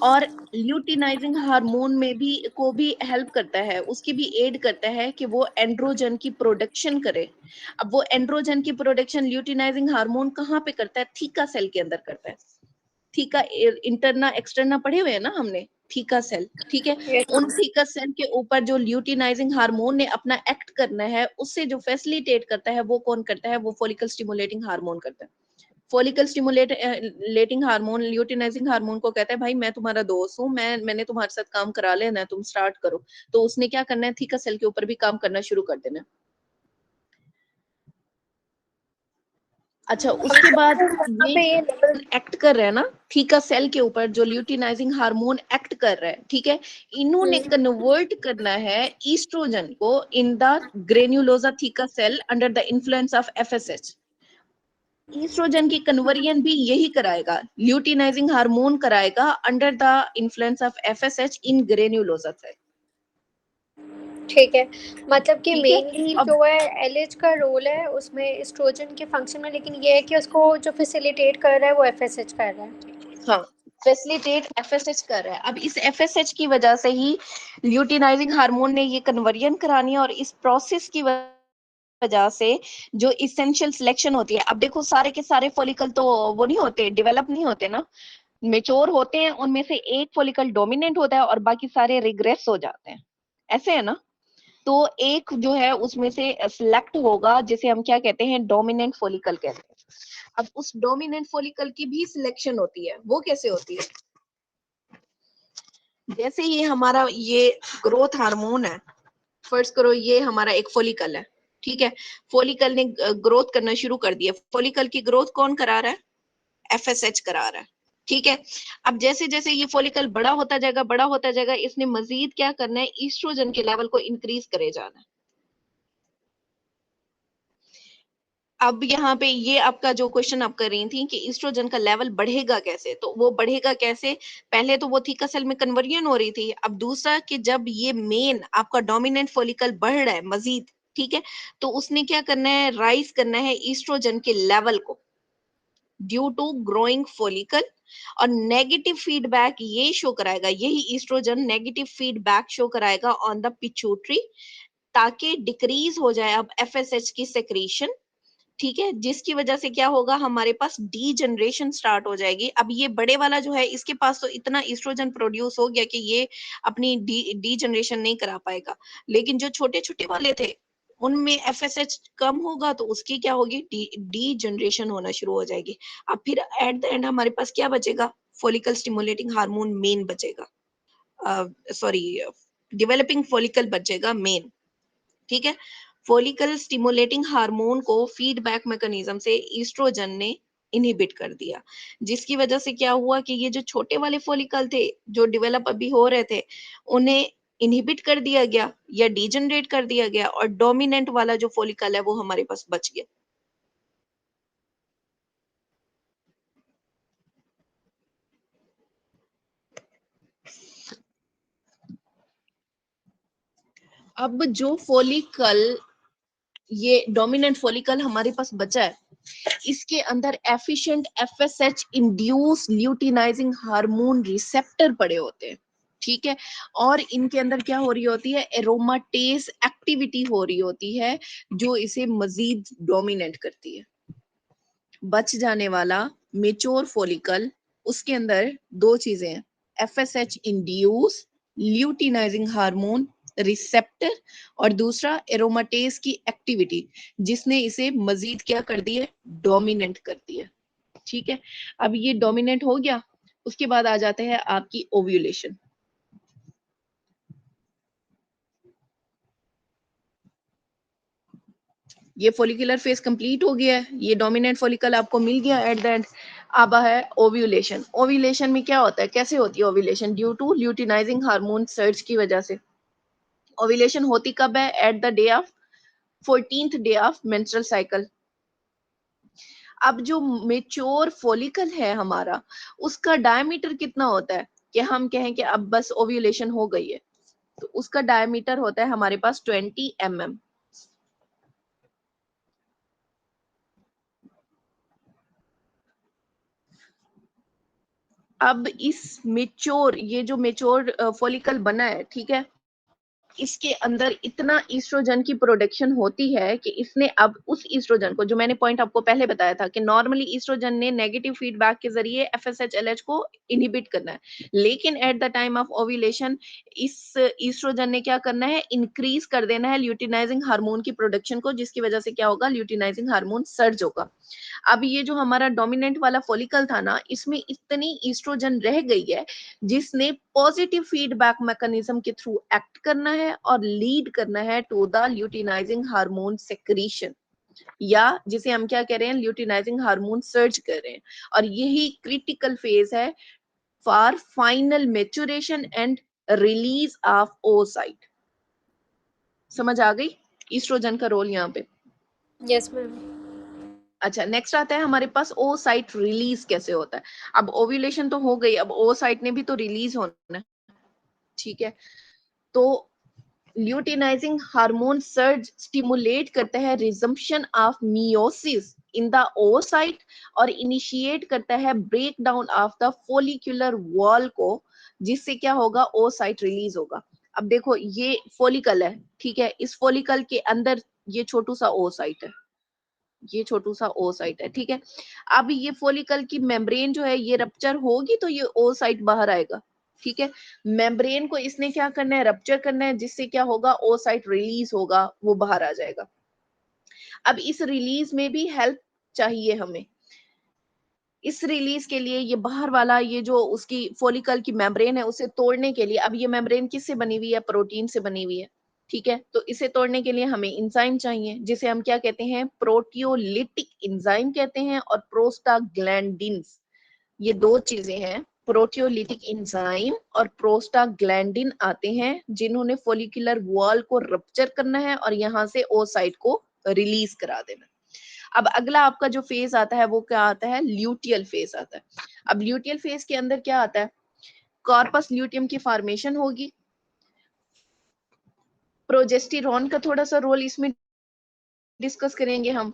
और ल्यूटिनाइजिंग हार्मोन में भी को भी हेल्प करता है, उसकी भी एड करता है कि वो एंड्रोजन की प्रोडक्शन करे। अब वो एंड्रोजन की प्रोडक्शन ल्यूटिनाइजिंग हार्मोन कहाँ पे करता है? थीका सेल के अंदर करता है। थीका, इंटरना एक्सटर्ना पढ़े हुए हैं ना हमने, थीका सेल, ठीक है। उन थीका सेल के ऊपर जो ल्यूटिनाइजिंग हार्मोन ने अपना एक्ट करना है, उससे जो फैसिलिटेट करता है वो कौन करता है? वो फोलिकल स्टिमुलेटिंग हार्मोन करता है। Follicle stimulating hormone luteinizing hormone को कहता है भाई मैं तुम्हारा दोस्त हूँ, मैंने तुम्हारे साथ काम करा लेना है, तुम स्टार्ट करो। तो उसने क्या करना है? थीका सेल के ऊपर भी काम करना शुरू कर देना। अच्छा, उसके बाद यहाँ ये पे ये लेवल एक्ट कर रहा है ना थीका सेल के ऊपर, जो ल्यूटिनाइजिंग हार्मोन एक्ट कर रहा है, ठीक है। इन्होंने कन्वर्ट करना है ईस्ट्रोजन को in the granulosa theca cell under the influence of FSH. Oestrogen की कन्वर्जन भी यही कराएगा, ल्यूटिनाइजिंग हार्मोन कराएगा under the influence of FSH in granulosa cell, ठीक है। मतलब कि ठीक है। मेनली अब जो है एलएच का रोल है उसमें एस्ट्रोजन के फंक्शन में, लेकिन ये है कि उसको जो फैसिलिटेट कर रहा है वो एफएसएच कर रहा है। हाँ, फैसिलिटेट एफएसएच कर रहा है। अब इस एफएसएच की वजह से ही ल्यूटिनाइजिंग हार्मोन ने ये कन्वर्जन करानी है, और इस प्रोसेस की वजह से जो इसेंशियल सिलेक्शन होती है। अब देखो सारे के सारे फॉलिकल तो वो नहीं होते, डेवलप नहीं होते ना, मेच्योर होते हैं, उनमें से एक फॉलिकल डोमिनेंट होता है और बाकी सारे रिग्रेस हो जाते हैं, ऐसे है ना। तो एक जो है उसमें से सिलेक्ट होगा जिसे हम क्या कहते हैं, डोमिनेंट फॉलिकल कहते हैं। अब उस डोमिनेंट फॉलिकल की भी सिलेक्शन होती है, वो कैसे होती है? जैसे ये हमारा ये ग्रोथ हार्मोन है, फर्स्ट करो ये हमारा एक फॉलिकल है, ठीक है, फॉलिकल ने ग्रोथ करना शुरू कर दिया। फॉलिकल की ग्रोथ कौन करा रहा है? एफएसएच करा रहा है, ठीक है। अब जैसे जैसे ये फॉलिकल बड़ा होता जाएगा, बड़ा होता जाएगा, इसने मजीद क्या करना है, ईस्ट्रोजन के लेवल को इंक्रीज करे जाना है। अब यहाँ पे ये आपका जो क्वेश्चन आप कर रही थी कि ईस्ट्रोजन का लेवल बढ़ेगा कैसे, तो वो बढ़ेगा कैसे? पहले तो वो थीका सेल में कन्वर्जन हो रही थी, अब दूसरा कि जब ये मेन आपका डोमिनेंट फॉलिकल बढ़ रहा है मजीद, ठीक है, तो उसने क्या करना है, राइज करना है ईस्ट्रोजन के लेवल को ड्यू टू ग्रोइंग फॉलिकल, और नेगेटिव फीडबैक ये शो कराएगा, यही ईस्ट्रोजन नेगेटिव फीडबैक शो कराएगा ऑन द पिट्यूटरी, ताकि डिक्रीज हो जाए अब एफएसएच की सेक्रीशन, ठीक है, जिसकी वजह से क्या होगा, हमारे पास डी जनरेशन स्टार्ट हो जाएगी। अब ये बड़े वाला जो है इसके पास तो इतना ईस्ट्रोजन प्रोड्यूस हो गया कि ये अपनी डी जनरेशन नहीं करा पाएगा, लेकिन जो छोटे छोटे वाले थे उनमें एफएसएच कम होगा तो उसकी क्या होगी, डी जनरेशन होना शुरू हो जाएगी। अब फिर एट द एंड हमारे पास क्या बचेगा, फॉलिकल स्टिमुलेटिंग हार्मोन मेन बचेगा, सॉरी डेवलपिंग फॉलिकल बचेगा मेन, ठीक है। फॉलिकल स्टिमुलेटिंग हार्मोन को फीडबैक मैकेनिज्म से ईस्ट्रोजन ने इनहिबिट कर दिया, जिसकी वजह से क्या हुआ कि ये जो छोटे वाले फॉलिकल थे जो डेवलप अभी हो रहे थे, उन्हें इनहिबिट कर दिया गया या डीजनरेट कर दिया गया, और डोमिनेंट वाला जो फॉलिकल है वो हमारे पास बच गया। अब जो फॉलिकल, ये डोमिनेंट फॉलिकल हमारे पास बचा है, इसके अंदर efficient FSH induce luteinizing hormone receptor पड़े होते हैं, ठीक है, और इनके अंदर क्या हो रही होती है, एरोमाटेस एक्टिविटी हो रही होती है जो इसे मजीद डोमिनेट करती है। बच जाने वाला मेच्योर फॉलिकल, उसके अंदर दो चीजें हैं, FSH induce luteinizing hormone receptor, और दूसरा एरोमाटेस की एक्टिविटी जिसने इसे मजीद क्या कर दी है, डोमिनेंट कर दिया, ठीक है। अब ये डोमिनेंट हो गया, उसके बाद आ जाते हैं आपकी ओव्यूलेशन। ये फॉलिकुलर फेज कंप्लीट हो गया है, ये डोमिनेंट फॉलिकल आपको मिल गया एट द एंड। अब है ओव्यूलेशन। ओव्यूलेशन में क्या होता है, कैसे होती है ovulation, due to luteinising hormone surge की वजह से। ओव्यूलेशन होती कब है, at the day of 14th day of menstrual cycle. अब जो मेच्योर फॉलिकल है हमारा, उसका डायमीटर कितना होता है कि हम कहें कि अब बस ओव्यूलेशन हो गई है, तो उसका डायमीटर होता है हमारे पास 20 mm। अब इस मेच्योर, ये जो मेच्योर फॉलिकल बना है, ठीक है, इसके अंदर इतना ईस्ट्रोजन की प्रोडक्शन होती है कि इसने अब उस ईस्ट्रोजन को, जो मैंने पॉइंट आपको पहले बताया था कि नॉर्मली ईस्ट्रोजन ने नेगेटिव फीडबैक के जरिए एफएसएच-एलएच को इनहिबिट करना है, लेकिन at the time of ovulation इस ईस्ट्रोजन ने क्या करना है, इंक्रीज कर देना है ल्यूटिनाइजिंग हार्मोन की प्रोडक्शन को, जिसकी वजह से क्या होगा, ल्यूटिनाइजिंग हार्मोन सर्ज होगा। अब ये जो हमारा डोमिनेंट वाला फॉलिकल था ना, इसमें इतनी ईस्ट्रोजन रह गई है जिसने पॉजिटिव फीडबैक मैकेनिज्म के थ्रू एक्ट करना है और लीड करना है to the luteinising hormone secretion, या जिसे हम क्या कह रहे हैं, ल्यूटिनाइजिंग हार्मोन सर्ज कर रहे हैं। और यही क्रिटिकल फेज है for final maturation and release of oocyte। समझ आ गई ईस्ट्रोजन का रोल यहाँ पे? Yes ma'am. अच्छा, नेक्स्ट आता है हमारे पास oocyte रिलीज कैसे होता है। अब ओव्यूलेशन तो हो गई, अब oocyte ने भी तो रिलीज होना है, ठीक है। तो ल्यूटिनाइजिंग हार्मोन सर्ज स्टिमुलेट करता है resumption of meiosis in the oocyte, और इनिशिएट करता है break down of the follicular wall को, जिससे क्या होगा, oocyte रिलीज होगा। अब देखो ये फोलिकल है, ठीक है, इस फोलिकल के अंदर ये छोटू सा oocyte है, ये छोटू सा oocyte है, ठीक है। अब ये फोलिकल की मेम्ब्रेन जो है ये रप्चर होगी तो ये oocyte बाहर आएगा, ठीक है। मेम्ब्रेन को इसने क्या करना है, रप्चर करना है, जिससे क्या होगा, ओसाइट रिलीज होगा, वो बाहर आ जाएगा। अब इस रिलीज में भी हेल्प चाहिए हमें। इस रिलीज के लिए ये बाहर वाला, ये जो उसकी फोलिकल की मेम्ब्रेन है, उसे तोड़ने के लिए, अब ये मेम्ब्रेन किससे बनी हुई है, प्रोटीन से बनी हुई है, ठीक है। तो इसे तोड़ने के लिए हमें इंजाइम चाहिए, जिसे हम क्या कहते हैं, प्रोटियोलिटिक इंजाइम कहते हैं, और प्रोस्टाग्लैंडिन्स, ये दो चीजें हैं। प्रोटियोलिटिक एंजाइम और प्रोस्टाग्लैंडिन आते हैं, जिन्होंने फोलिकुलर वॉल को रप्चर करना है और यहाँ से ओसाइट को रिलीज करा देना। अब अगला आपका जो फेज आता है वो क्या आता है, ल्यूटियल फेज आता है। अब ल्यूटियल फेज के अंदर क्या आता है, कॉर्पस ल्यूटियम की फॉर्मेशन होगी, प्रोजेस्टेरॉन का थोड़ा सा रोल इसमें डिस्कस करेंगे हम,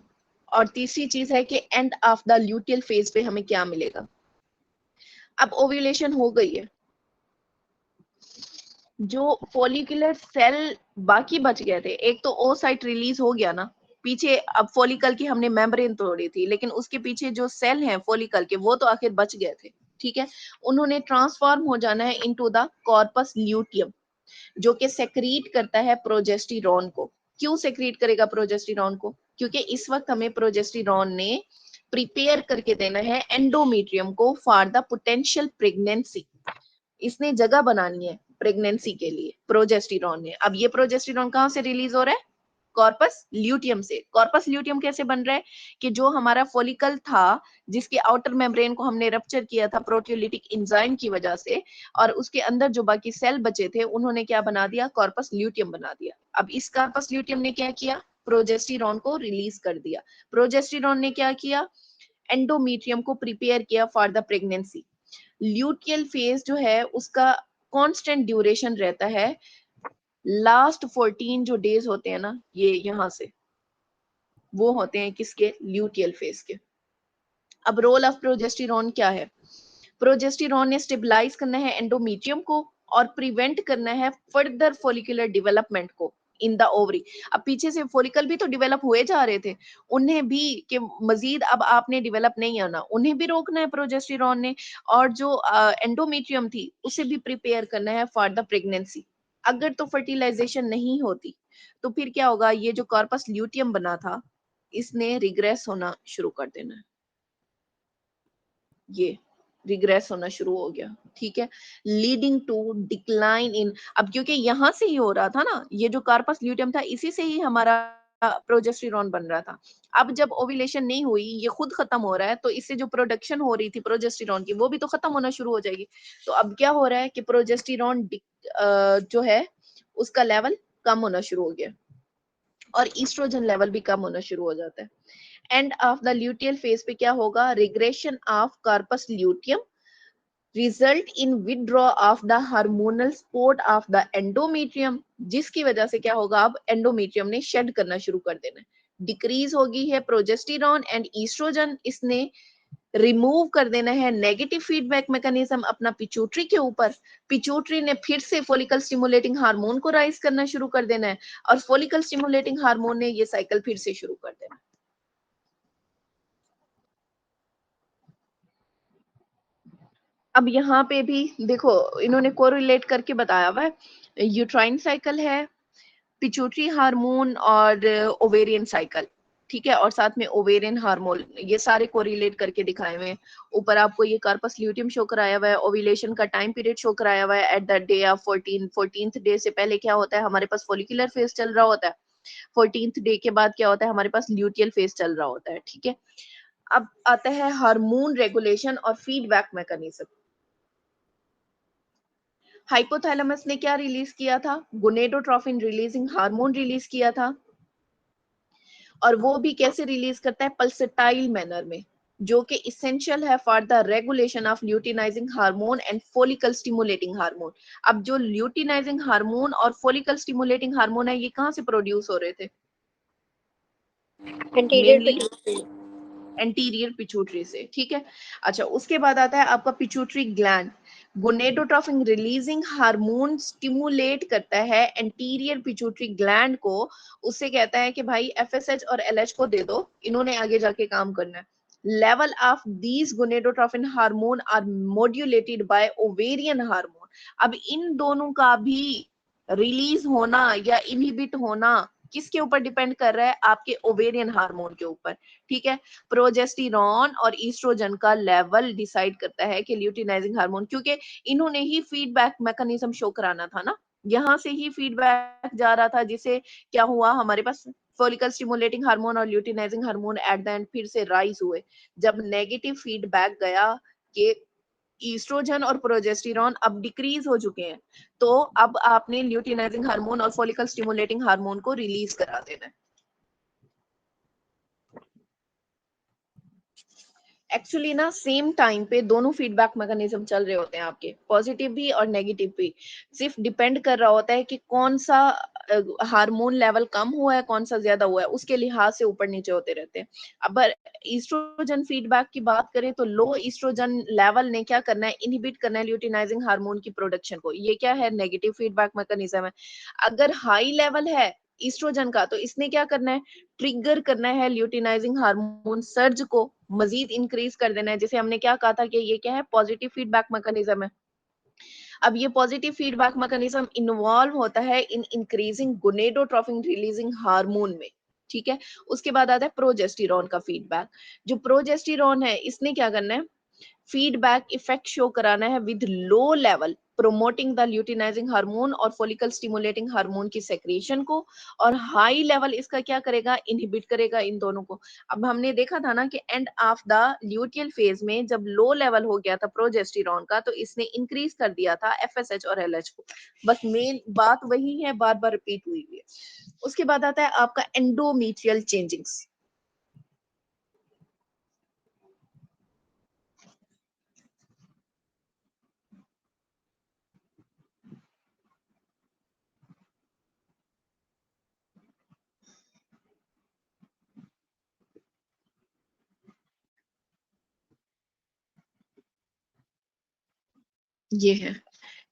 और तीसरी चीज है कि and of the luteal phase पे हमें क्या मिलेगा। अब ओव्यूलेशन हो गई है, जो फॉलिकुलर सेल बाकी बच गए थे, एक तो ओसाइट रिलीज हो गया ना पीछे, अब फॉलिकल की हमने मेम्ब्रेन तोड़ी थी, लेकिन उसके पीछे जो सेल हैं फॉलिकल के, वो तो आखिर बच गए थे, ठीक है। उन्होंने ट्रांसफॉर्म हो जाना है इनटू द कॉर्पस ल्यूटियम, जो कि सेक्रीट करता है प्रोजेस्टेरॉन को। क्यों सेक्रीट करेगा प्रोजेस्टेरॉन को, क्योंकि इस वक्त हमें प्रोजेस्टेरॉन ने प्रिपेयर करके देना है एंडोमेट्रियम को फॉर द पोटेंशियल प्रेगनेंसी। इसने जगह बनानी है प्रेगनेंसी के लिए प्रोजेस्टेरॉन ने। अब ये प्रोजेस्टेरॉन कहां से रिलीज हो रहा है, कॉर्पस ल्यूटियम से। कॉर्पस ल्यूटियम कैसे बन रहा है, कि जो हमारा फॉलिकल था, जिसके आउटर मेम्ब्रेन को हमने रप्चर किया था प्रोटियोलिटिक एंजाइम की वजह से, और उसके अंदर जो बाकी सेल बचे थे, उन्होंने क्या बना दिया, कॉर्पस ल्यूटियम बना दिया। अब इस कॉर्पस ल्यूटियम ने क्या किया, प्रोजेस्टेरॉन को रिलीज कर दिया। प्रोजेस्टेरॉन ने क्या किया, एंडोमेट्रियम को प्रिपेयर किया for the pregnancy. Luteal phase जो है उसका कांस्टेंट ड्यूरेशन रहता है, लास्ट 14 जो डेज होते हैं ना, ये यहां से वो होते हैं किसके, ल्यूटियल फेज के। अब रोल ऑफ प्रोजेस्टेरॉन क्या है, प्रोजेस्टेरॉन ने स्टेबलाइज करना है एंडोमेट्रियम को और प्रिवेंट करना है फर्दर फॉलिकुलर डेवलपमेंट को इन द ओवरी। अब पीछे से फॉलिकल भी तो डेवलप हुए जा रहे थे, उन्हें भी कि मजीद अब आपने डेवलप नहीं आना, उन्हें भी रोकना है प्रोजेस्टेरॉन ने, और जो एंडोमेट्रियम थी उसे भी प्रिपेयर करना है फॉर द प्रेगनेंसी। अगर तो फर्टिलाइजेशन नहीं होती तो फिर क्या होगा, ये जो कॉर्पस ल्यूटियम बना था, इसने रिग्रेस होना शुरू कर देना है, ये रिग्रेस होना शुरू हो गया, ठीक है, लीडिंग टू डिक्लाइन इन। अब क्योंकि यहां से ही हो रहा था ना, ये जो कार्पस ल्यूटियम था, इसी से ही हमारा प्रोजेस्टेरॉन बन रहा था। अब जब ओव्यूलेशन नहीं हुई, ये खुद खत्म हो रहा है, तो इससे जो प्रोडक्शन हो रही थी प्रोजेस्टेरॉन की, वो भी तो खत्म होना शुरू हो जाएगी। तो अब क्या हो रहा है कि प्रोजेस्टेरॉन जो है उसका लेवल कम होना शुरू हो गया, और ईस्ट्रोजन लेवल भी कम होना शुरू हो जाता है। End of the luteal phase पे क्या होगा, regression of corpus luteum result in withdraw of the hormonal support of the endometrium, जिसकी वजह से क्या होगा, अब एंडोमेट्रियम ने शेड करना शुरू कर देना है, डिक्रीज होगी है प्रोजेस्टेरॉन एंड ईस्ट्रोजन, इसने रिमूव कर देना है नेगेटिव फीडबैक मैकेनिज्म अपना पिट्यूटरी के ऊपर। पिट्यूटरी ने फिर से फॉलिकल स्टिमुलेटिंग हार्मोन को राइज करना शुरू कर देना है, और फॉलिकल स्टिमुलेटिंग हार्मोन ने ये साइकिल फिर से शुरू कर देना। अब यहाँ पे भी देखो, इन्होंने कोरिलेट करके बताया हुआ है, यूट्राइन साइकिल है, पिट्यूटरी हार्मोन और ओवेरियन साइकिल, ठीक है, और साथ में ओवेरियन हार्मोन, ये सारे कोरिलेट करके दिखाए हुए हैं। ऊपर आपको ये कार्पस ल्यूटियम शो कराया हुआ है, ओव्यूलेशन का टाइम पीरियड शो कराया हुआ है at the day of 14th day से पहले क्या होता है, हमारे पास फॉलिकुलर फेज चल रहा होता है, 14th डे के बाद क्या होता है, हमारे पास ल्यूटियल फेज चल रहा होता है, ठीक है। अब आता है हार्मोन रेगुलेशन और फीडबैक मैकेनिज्म। हाइपोथैलेमस ने क्या रिलीज किया था, गोनेडोट्रोफिन रिलीजिंग हार्मोन रिलीज किया था, और वो भी कैसे रिलीज करता है, पल्सेटाइल मैनर में, जो कि इसेंशियल है for the regulation of luteinizing hormone and follicle stimulating hormone. अब जो ल्यूटिनाइजिंग हार्मोन और फॉलिकल स्टिमुलेटिंग हार्मोन है, ये कहां से प्रोड्यूस हो रहे थे, anterior mainly pituitary. Anterior pituitary से, ठीक है। अच्छा, उसके बाद आता है आपका pituitary gland, gonadotrophin releasing hormone stimulate करता है एंटीरियर पिट्यूटरी ग्लैंड को, उससे कहता है कि भाई एफएसएच और एलएच को दे दो, इन्होंने आगे जाके काम करना है। Level of these gonadotrophin hormone are modulated by ovarian hormone. अब इन दोनों का भी रिलीज होना या इनहिबिट होना किसके ऊपर डिपेंड कर रहा है? आपके ओवेरियन हार्मोन के ऊपर, ठीक है। प्रोजेस्टेरॉन और ईस्ट्रोजन का लेवल डिसाइड करता है कि ल्यूटिनाइजिंग हार्मोन, क्योंकि इन्होंने ही फीडबैक मैकेनिज्म शो कराना था ना, यहाँ से ही फीडबैक जा रहा था, जिसे क्या हुआ हमारे पास फॉलिकल स्टिमुलेटिंग हार्मोन और luteinizing hormone at the end फिर से राइज हुए। जब नेगेटिव फीडबैक गया कि ईस्ट्रोजन और प्रोजेस्टेरॉन अब डिक्रीज हो चुके हैं, तो अब आपने ल्यूटिनाइजिंग हार्मोन और फॉलिकल स्टिमुलेटिंग हार्मोन को रिलीज करा देना है। एक्चुअली ना सेम टाइम पे दोनों फीडबैक मैकेनिज्म चल रहे होते हैं आपके, पॉजिटिव भी और नेगेटिव भी। सिर्फ डिपेंड कर रहा होता है कि कौन सा हार्मोन लेवल कम हुआ है, कौन सा ज्यादा हुआ है, उसके लिहाज से ऊपर नीचे होते रहते हैं। अब ईस्ट्रोजन फीडबैक की बात करें तो लो ईस्ट्रोजन लेवल ने क्या करना है? इनहिबिट करना है ल्यूटिनाइजिंग हार्मोन की प्रोडक्शन को। ये क्या है? नेगेटिव फीडबैक मैकेनिज्म है। अगर हाई लेवल है ईस्ट्रोजन का, तो इसने क्या करना है? ट्रिगर करना है ल्यूटिनाइजिंग हार्मोन सर्ज को, मजीद इंक्रीज कर देना है, जिसे हमने क्या कहा था कि ये क्या है? पॉजिटिव फीडबैक मैकेनिज्म है। अब ये पॉजिटिव फीडबैक मैकेनिज्म इन्वॉल्व होता है in increasing gonadotropin releasing hormone में, ठीक है। उसके बाद आता है प्रोजेस्टेरॉन का फीडबैक। जो प्रोजेस्टेरॉन है, इसने क्या करना है? फीडबैक इफेक्ट शो कराना है with low level promoting the luteinising hormone और फॉलिकल स्टिमुलेटिंग हार्मोन की सेक्रेशन को, और हाई लेवल इसका क्या करेगा? इनहिबिट करेगा इन दोनों को। अब हमने देखा था ना कि and of the luteal phase में जब लो लेवल हो गया था प्रोजेस्टेरॉन का, तो इसने इंक्रीज कर दिया था एफएसएच और एलएच को। बस मेन बात वही है, बार बार रिपीट हुई है। उसके बाद आता है आपका एंडोमेट्रियल चेंजिंग्स। ये है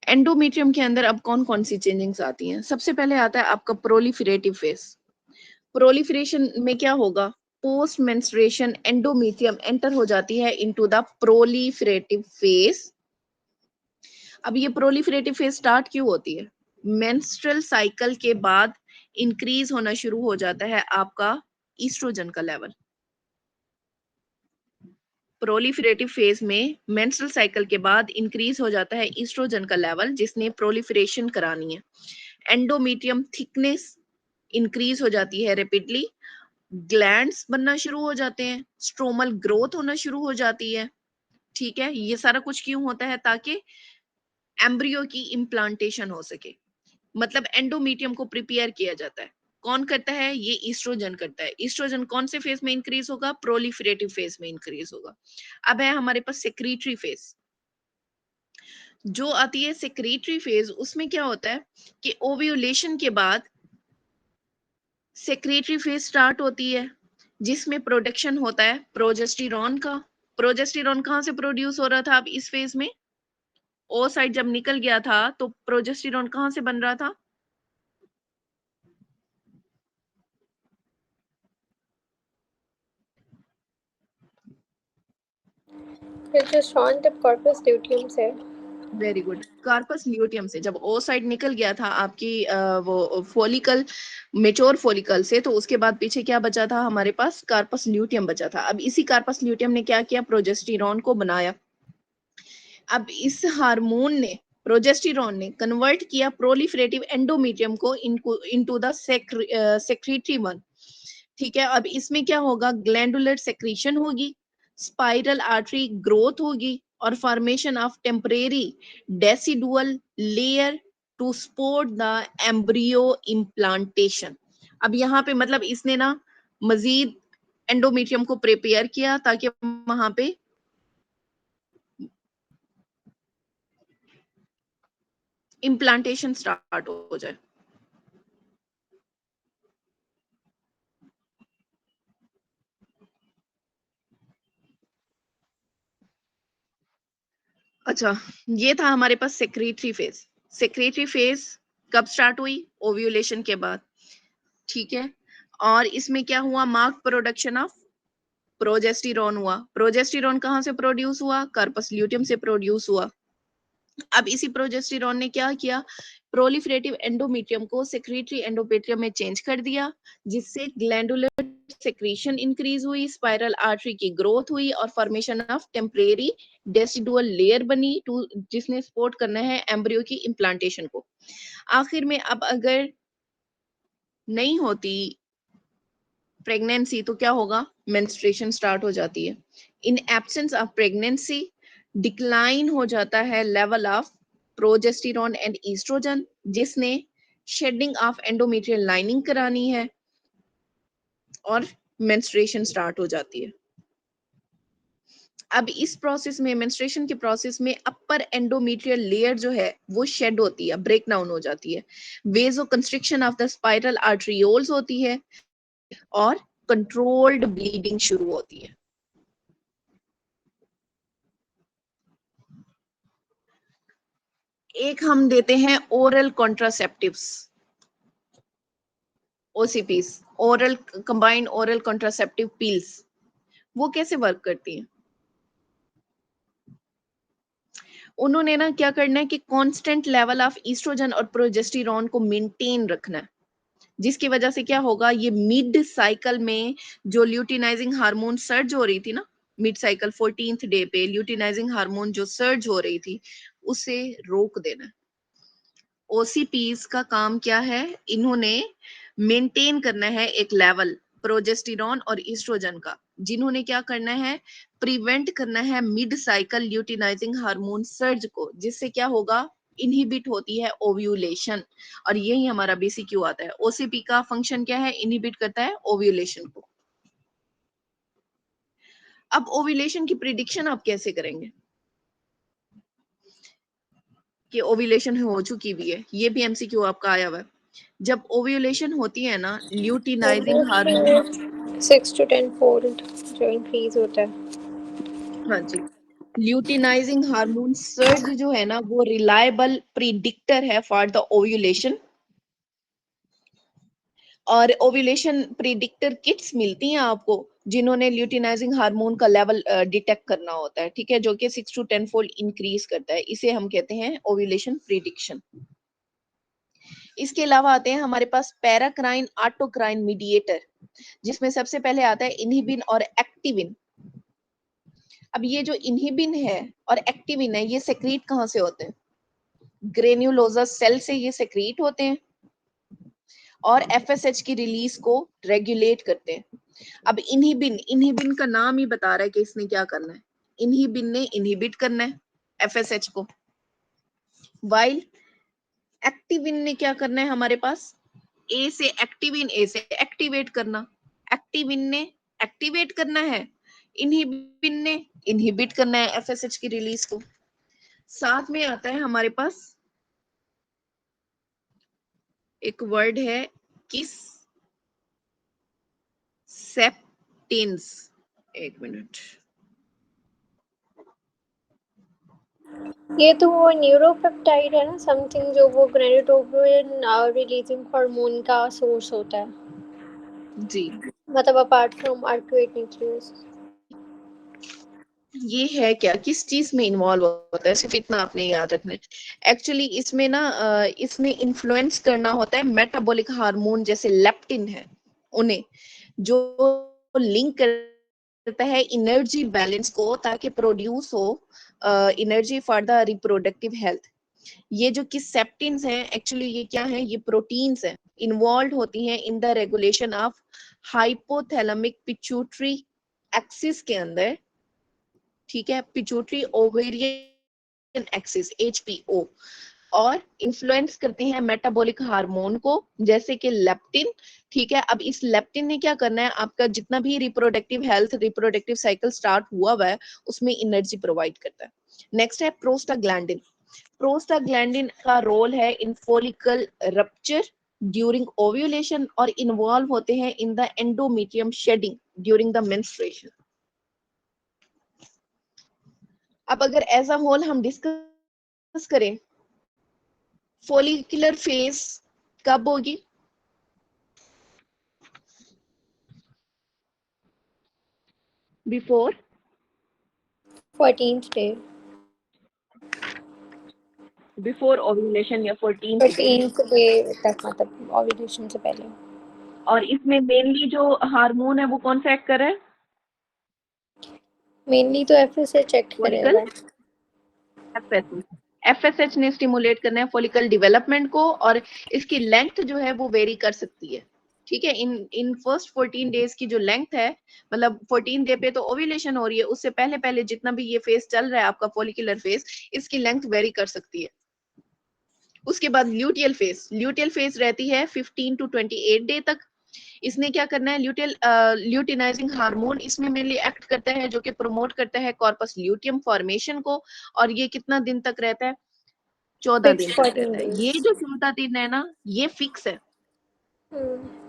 एंडोमेट्रियम के अंदर अब कौन कौन सी चेंजिंग्स आती हैं? सबसे पहले आता है आपका प्रोलिफरेटिव फेज। प्रोलिफरेशन में क्या होगा? पोस्ट मेंस्ट्रुएशन एंडोमेट्रियम एंटर हो जाती है इनटू द प्रोलिफरेटिव फेज। अब ये प्रोलिफरेटिव फेज स्टार्ट क्यों होती है? मेंस्ट्रुअल साइकिल के बाद इंक्रीज होना शुरू हो जाता है आपका ईस्ट्रोजन का लेवल। प्रोलिफरेटिव फेज में मेंस्ट्रुअल साइकिल के बाद इंक्रीज हो जाता है ईस्ट्रोजन का लेवल, जिसने प्रोलिफरेशन करानी है। एंडोमेट्रियम थिकनेस इंक्रीज हो जाती है रैपिडली, ग्लैंड्स बनना शुरू हो जाते हैं, स्ट्रोमल ग्रोथ होना शुरू हो जाती है, ठीक है। ये सारा कुछ क्यों होता है? ताकि एम्ब्रियो की इम्प्लांटेशन हो सके। मतलब एंडोमेट्रियम को प्रिपेयर किया जाता है। कौन करता है? ये ईस्ट्रोजन करता है। ईस्ट्रोजन कौन से फेज में इंक्रीज होगा? प्रोलिफरेटिव फेज में इंक्रीज होगा। अब है हमारे पास सेक्रेटरी फेज। जो आती है सेक्रेटरी फेज, उसमें क्या होता है कि ओव्यूलेशन के बाद सेक्रेटरी फेज स्टार्ट होती है, जिसमें प्रोडक्शन होता है प्रोजेस्टेरॉन का। प्रोजेस्टेरॉन कहाँ से प्रोड्यूस हो रहा था? अब इस फेज में ओ साइड जब निकल गया था, तो प्रोजेस्टेरॉन कहाँ से बन रहा था? प्रोजेस्टेरॉन तब कॉर्पस ल्यूटियम से। वेरी गुड, कार्पस ल्यूटियम से। जब ओ साइड निकल गया था आपकी वो फॉलिकल, मेच्योर फॉलिकल से, तो उसके बाद पीछे क्या बचा था हमारे पास? कार्पस ल्यूटियम बचा था। अब इसी कार्पस ल्यूटियम ने क्या किया? प्रोजेस्टेरॉन को बनाया। अब इस हार्मोन ने, प्रोजेस्टेरॉन ने कन्वर्ट किया प्रोलिफरेटिव एंडोमेट्रियम को इनटू द सेक्रेटरी वन, ठीक है। अब इसमें क्या होगा? ग्लैंडुलर सेक्रीशन होगी, स्पाइरल आर्टरी ग्रोथ होगी, और formation of temporary decidual layer to support the embryo implantation. अब यहाँ पे मतलब इसने ना मजीद एंडोमेट्रियम को प्रिपेयर किया ताकि वहां पे इम्प्लांटेशन स्टार्ट हो जाए। अच्छा, ये था हमारे पास सेक्रेटरी फेज। सेक्रेटरी फेज कब स्टार्ट हुई? ओव्यूलेशन के बाद, ठीक है। और इसमें क्या हुआ? मार्क प्रोडक्शन ऑफ प्रोजेस्टेरॉन हुआ। प्रोजेस्टेरॉन कहाँ से प्रोड्यूस हुआ? कार्पस ल्यूटियम से प्रोड्यूस हुआ। अब इसी प्रोजेस्टेरॉन ने क्या किया, प्रोलिफरेटिव एंडोमेट्रियम को सेक्रेटरी एंडोमेट्रियम में चेंज कर दिया, जिससे ग्लैंडुलर सेक्रीशन इंक्रीज हुई, स्पाइरल आर्टरी की ग्रोथ हुई और formation of temporary decidual layer बनी जिसने सपोर्ट करना है एम्ब्रियो की इम्प्लांटेशन को। आखिर में अब अगर नहीं होती प्रेगनेंसी तो क्या होगा, मेंस्ट्रुएशन स्टार्ट हो जाती है। In absence of pregnancy decline हो जाता है level of progesterone and oestrogen, जिसने शेडिंग ऑफ एंडोमेट्रियल लाइनिंग करानी है और मेंस्ट्रुएशन स्टार्ट हो जाती है। अब इस प्रोसेस में, मेंस्ट्रुएशन के प्रोसेस में अपर एंडोमेट्रियल लेयर जो है वो शेड होती है, ब्रेक डाउन हो जाती है, vasoconstriction of the spiral arterioles होती है और कंट्रोल्ड ब्लीडिंग शुरू होती है। एक हम देते हैं oral contraceptives, OCPs, oral combined oral contraceptive pills. वो कैसे वर्क करती हैं? उन्होंने ना क्या करना है कि कांस्टेंट लेवल ऑफ ईस्ट्रोजन और प्रोजेस्टेरॉन को मेंटेन रखना है, जिसकी वजह से क्या होगा, ये मिड साइकिल में जो ल्यूटिनाइजिंग हार्मोन सर्ज हो रही थी ना, मिड साइकिल 14th डे पे ल्यूटिनाइजिंग हार्मोन जो सर्ज हो रही थी उसे रोक देना। ओसीपीज का काम क्या है, इन्होंने मेंटेन करना है एक लेवल प्रोजेस्टेरॉन और ईस्ट्रोजन का, जिन्होंने क्या करना है, प्रिवेंट करना है mid cycle luteinising hormone surge को, जिससे क्या होगा, इनहिबिट होती है ओव्यूलेशन। और यही हमारा बीसीक्यू आता है। ओसीपी का फंक्शन क्या है, इनहिबिट करता है ओव्यूलेशन को। अब ओव्यूलेशन की प्रिडिक्शन आप कैसे करेंगे कि ओव्यूलेशन हो चुकी भी है, ये भी एमसीक्यू आपका आया हुआ है। जब ओव्यूलेशन होती है ना, ल्यूटिनाइजिंग हार्मोन, 6 to 10 फोल्ड जो इंक्रीज होता है। हाँ जी, ल्यूटिनाइजिंग हार्मोन सर्ज जो है ना वो रिलायबल प्रिडिक्टर है फॉर द ओव्यूलेशन। और ओव्यूलेशन प्रिडिक्टर किट्स मिलती हैं आपको, जिन्होंने ल्यूटिनाइजिंग हार्मोन का लेवल डिटेक्ट करना होता है, ठीक है, जो कि 6 to 10 फोल्ड इंक्रीज करता है। इसे हम कहते हैं ओव्यूलेशन प्रिडिक्शन। इसके अलावा आते हैं हमारे पास पैराक्राइन ऑटोक्राइन मीडिएटर, जिसमें सबसे पहले आता है इनहिबिन और एक्टिविन। अब ये जो इनहिबिन है और एक्टिविन है, ये सेक्रीट कहाँ से होते हैं, ग्रेन्युलोसा सेल से ये सेक्रीट होते हैं और एफएसएच की रिलीज को रेगुलेट करते हैं। अब इनहिबिन, इनहिबिन का नाम ही बता रहा है कि इसने क्या करना है, इनहिबिन ने इनहिबिट करना है एफएसएच को, वाइल एक्टिविन ने क्या करना है, हमारे पास ए से एक्टिविन, ए से एक्टिवेट करना, एक्टिविन ने एक्टिवेट करना है, इनहिबिन ने इनहिबिट करना है एफएसएच की रिलीज को। साथ में आता है हमारे पास एक वर्ड है किस सेप्टिन्स, एक मिनट, ये तो वो न्यूरोपेप्टाइड है ना, समथिंग जो वो ग्रेनुलोबिन रिलीजिंग हार्मोन का सोर्स होता है, जी मतलब अपार्ट फ्रॉम आर्कुएट न्यूक्लियस। ये है क्या, किस चीज में इन्वॉल्व होता है, सिर्फ इतना आपने याद रखना है। एक्चुअली इसमें ना इसने इन्फ्लुएंस करना होता है मेटाबॉलिक हार्मोन जैसे लेप्टिन है उन्हें, जो लिंक करता है एनर्जी बैलेंस को, ताकि प्रोड्यूस हो energy for the reproductive health. ये जो कि सेप्टिन्स हैं, एक्चुअली ये क्या है, ये प्रोटीन्स हैं, इन्वॉल्व होती हैं in the regulation of hypothalamic pituitary axis के अंदर, ठीक है, पिट्यूटरी ओवेरियन एक्सिस एचपीओ, और इन्फ्लुएंस करते हैं मेटाबॉलिक हार्मोन को जैसे कि लेप्टिन, ठीक है। अब इस लेप्टिन ने क्या करना है, आपका जितना भी reproductive health, reproductive cycle start हुआ है उसमें एनर्जी प्रोवाइड करता है। नेक्स्ट है प्रोस्टाग्लैंडिन। प्रोस्टाग्लैंडिन का रोल है in follicle rupture during ovulation और इन्वॉल्व होते हैं in the endometrium shedding during the menstruation. अब अगर एज अ होल हम डिस्कस करें, फोलिकुलर फेज कब होगी, before 14th day. Before ovulation या 14th डे। 14th डे तक, मतलब ओव्यूलेशन से पहले। और इसमें मेनली जो हार्मोन है वो कौन सा एक्ट कर रहा है? मेनली तो एफएसएच चेक फॉलिकल करेगा। एफएसएच। एफएसएच ने स्टिमुलेट करना है फॉलिकल डेवलपमेंट को, और इसकी लेंथ जो है वो वेरी कर सकती है। ठीक है, इन फर्स्ट 14 डेज की जो लेंथ है, मतलब 14 डे पे तो ओव्यूलेशन हो रही है, उससे पहले पहले जितना भी ये फेज चल रहा है आपका फॉलिकुलर फेज, इसकी लेंथ वेरी कर सकती है। उसके बाद ल्यूटियल फेज रहती है 15 to 28 डे तक। इसने क्या करना है, ल्यूटिनाइजिंग हार्मोन इसमें मेनली एक्ट करता है, जो कि प्रमोट करता है कॉर्पस ल्यूटियम फॉर्मेशन को। और ये कितना दिन तक रहता है? 14 फिक्स दिन तक 14 रहता है। ये डेज। जो 14 दिन है ना, ये फिक्स है।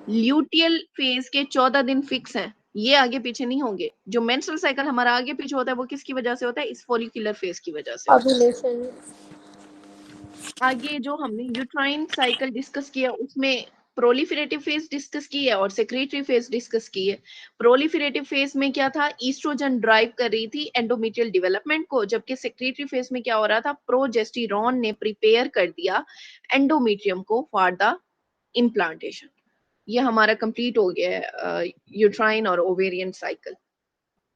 ल्यूटियल फेज के 14 दिन फिक्स है, ये आगे पीछे नहीं होंगे। जो मेंस्ट्रुअल साइकिल हमारा आगे पीछे होता है वो किसकी वजह से होता है? इस फॉलिकुलर फेज की वजह से होता है। ओव्यूलेशन। आगे जो हमने यूट्राइन साइकिल डिस्कस किया उसमें प्रोलिफरेटिव फेज डिस्कस की है और सेक्रेटरी फेज डिस्कस की है। प्रोलिफरेटिव फेज में क्या था? ईस्ट्रोजन ड्राइव कर रही थी एंडोमेट्रियल डेवलपमेंट को, जबकि सेक्रेटरी फेज में क्या हो रहा था? प्रोजेस्टेरॉन ने प्रिपेयर कर दिया एंडोमेट्रियम को फॉर द इम्प्लांटेशन। ये हमारा कंप्लीट हो गया है यूट्राइन और ओवेरियन साइकिल।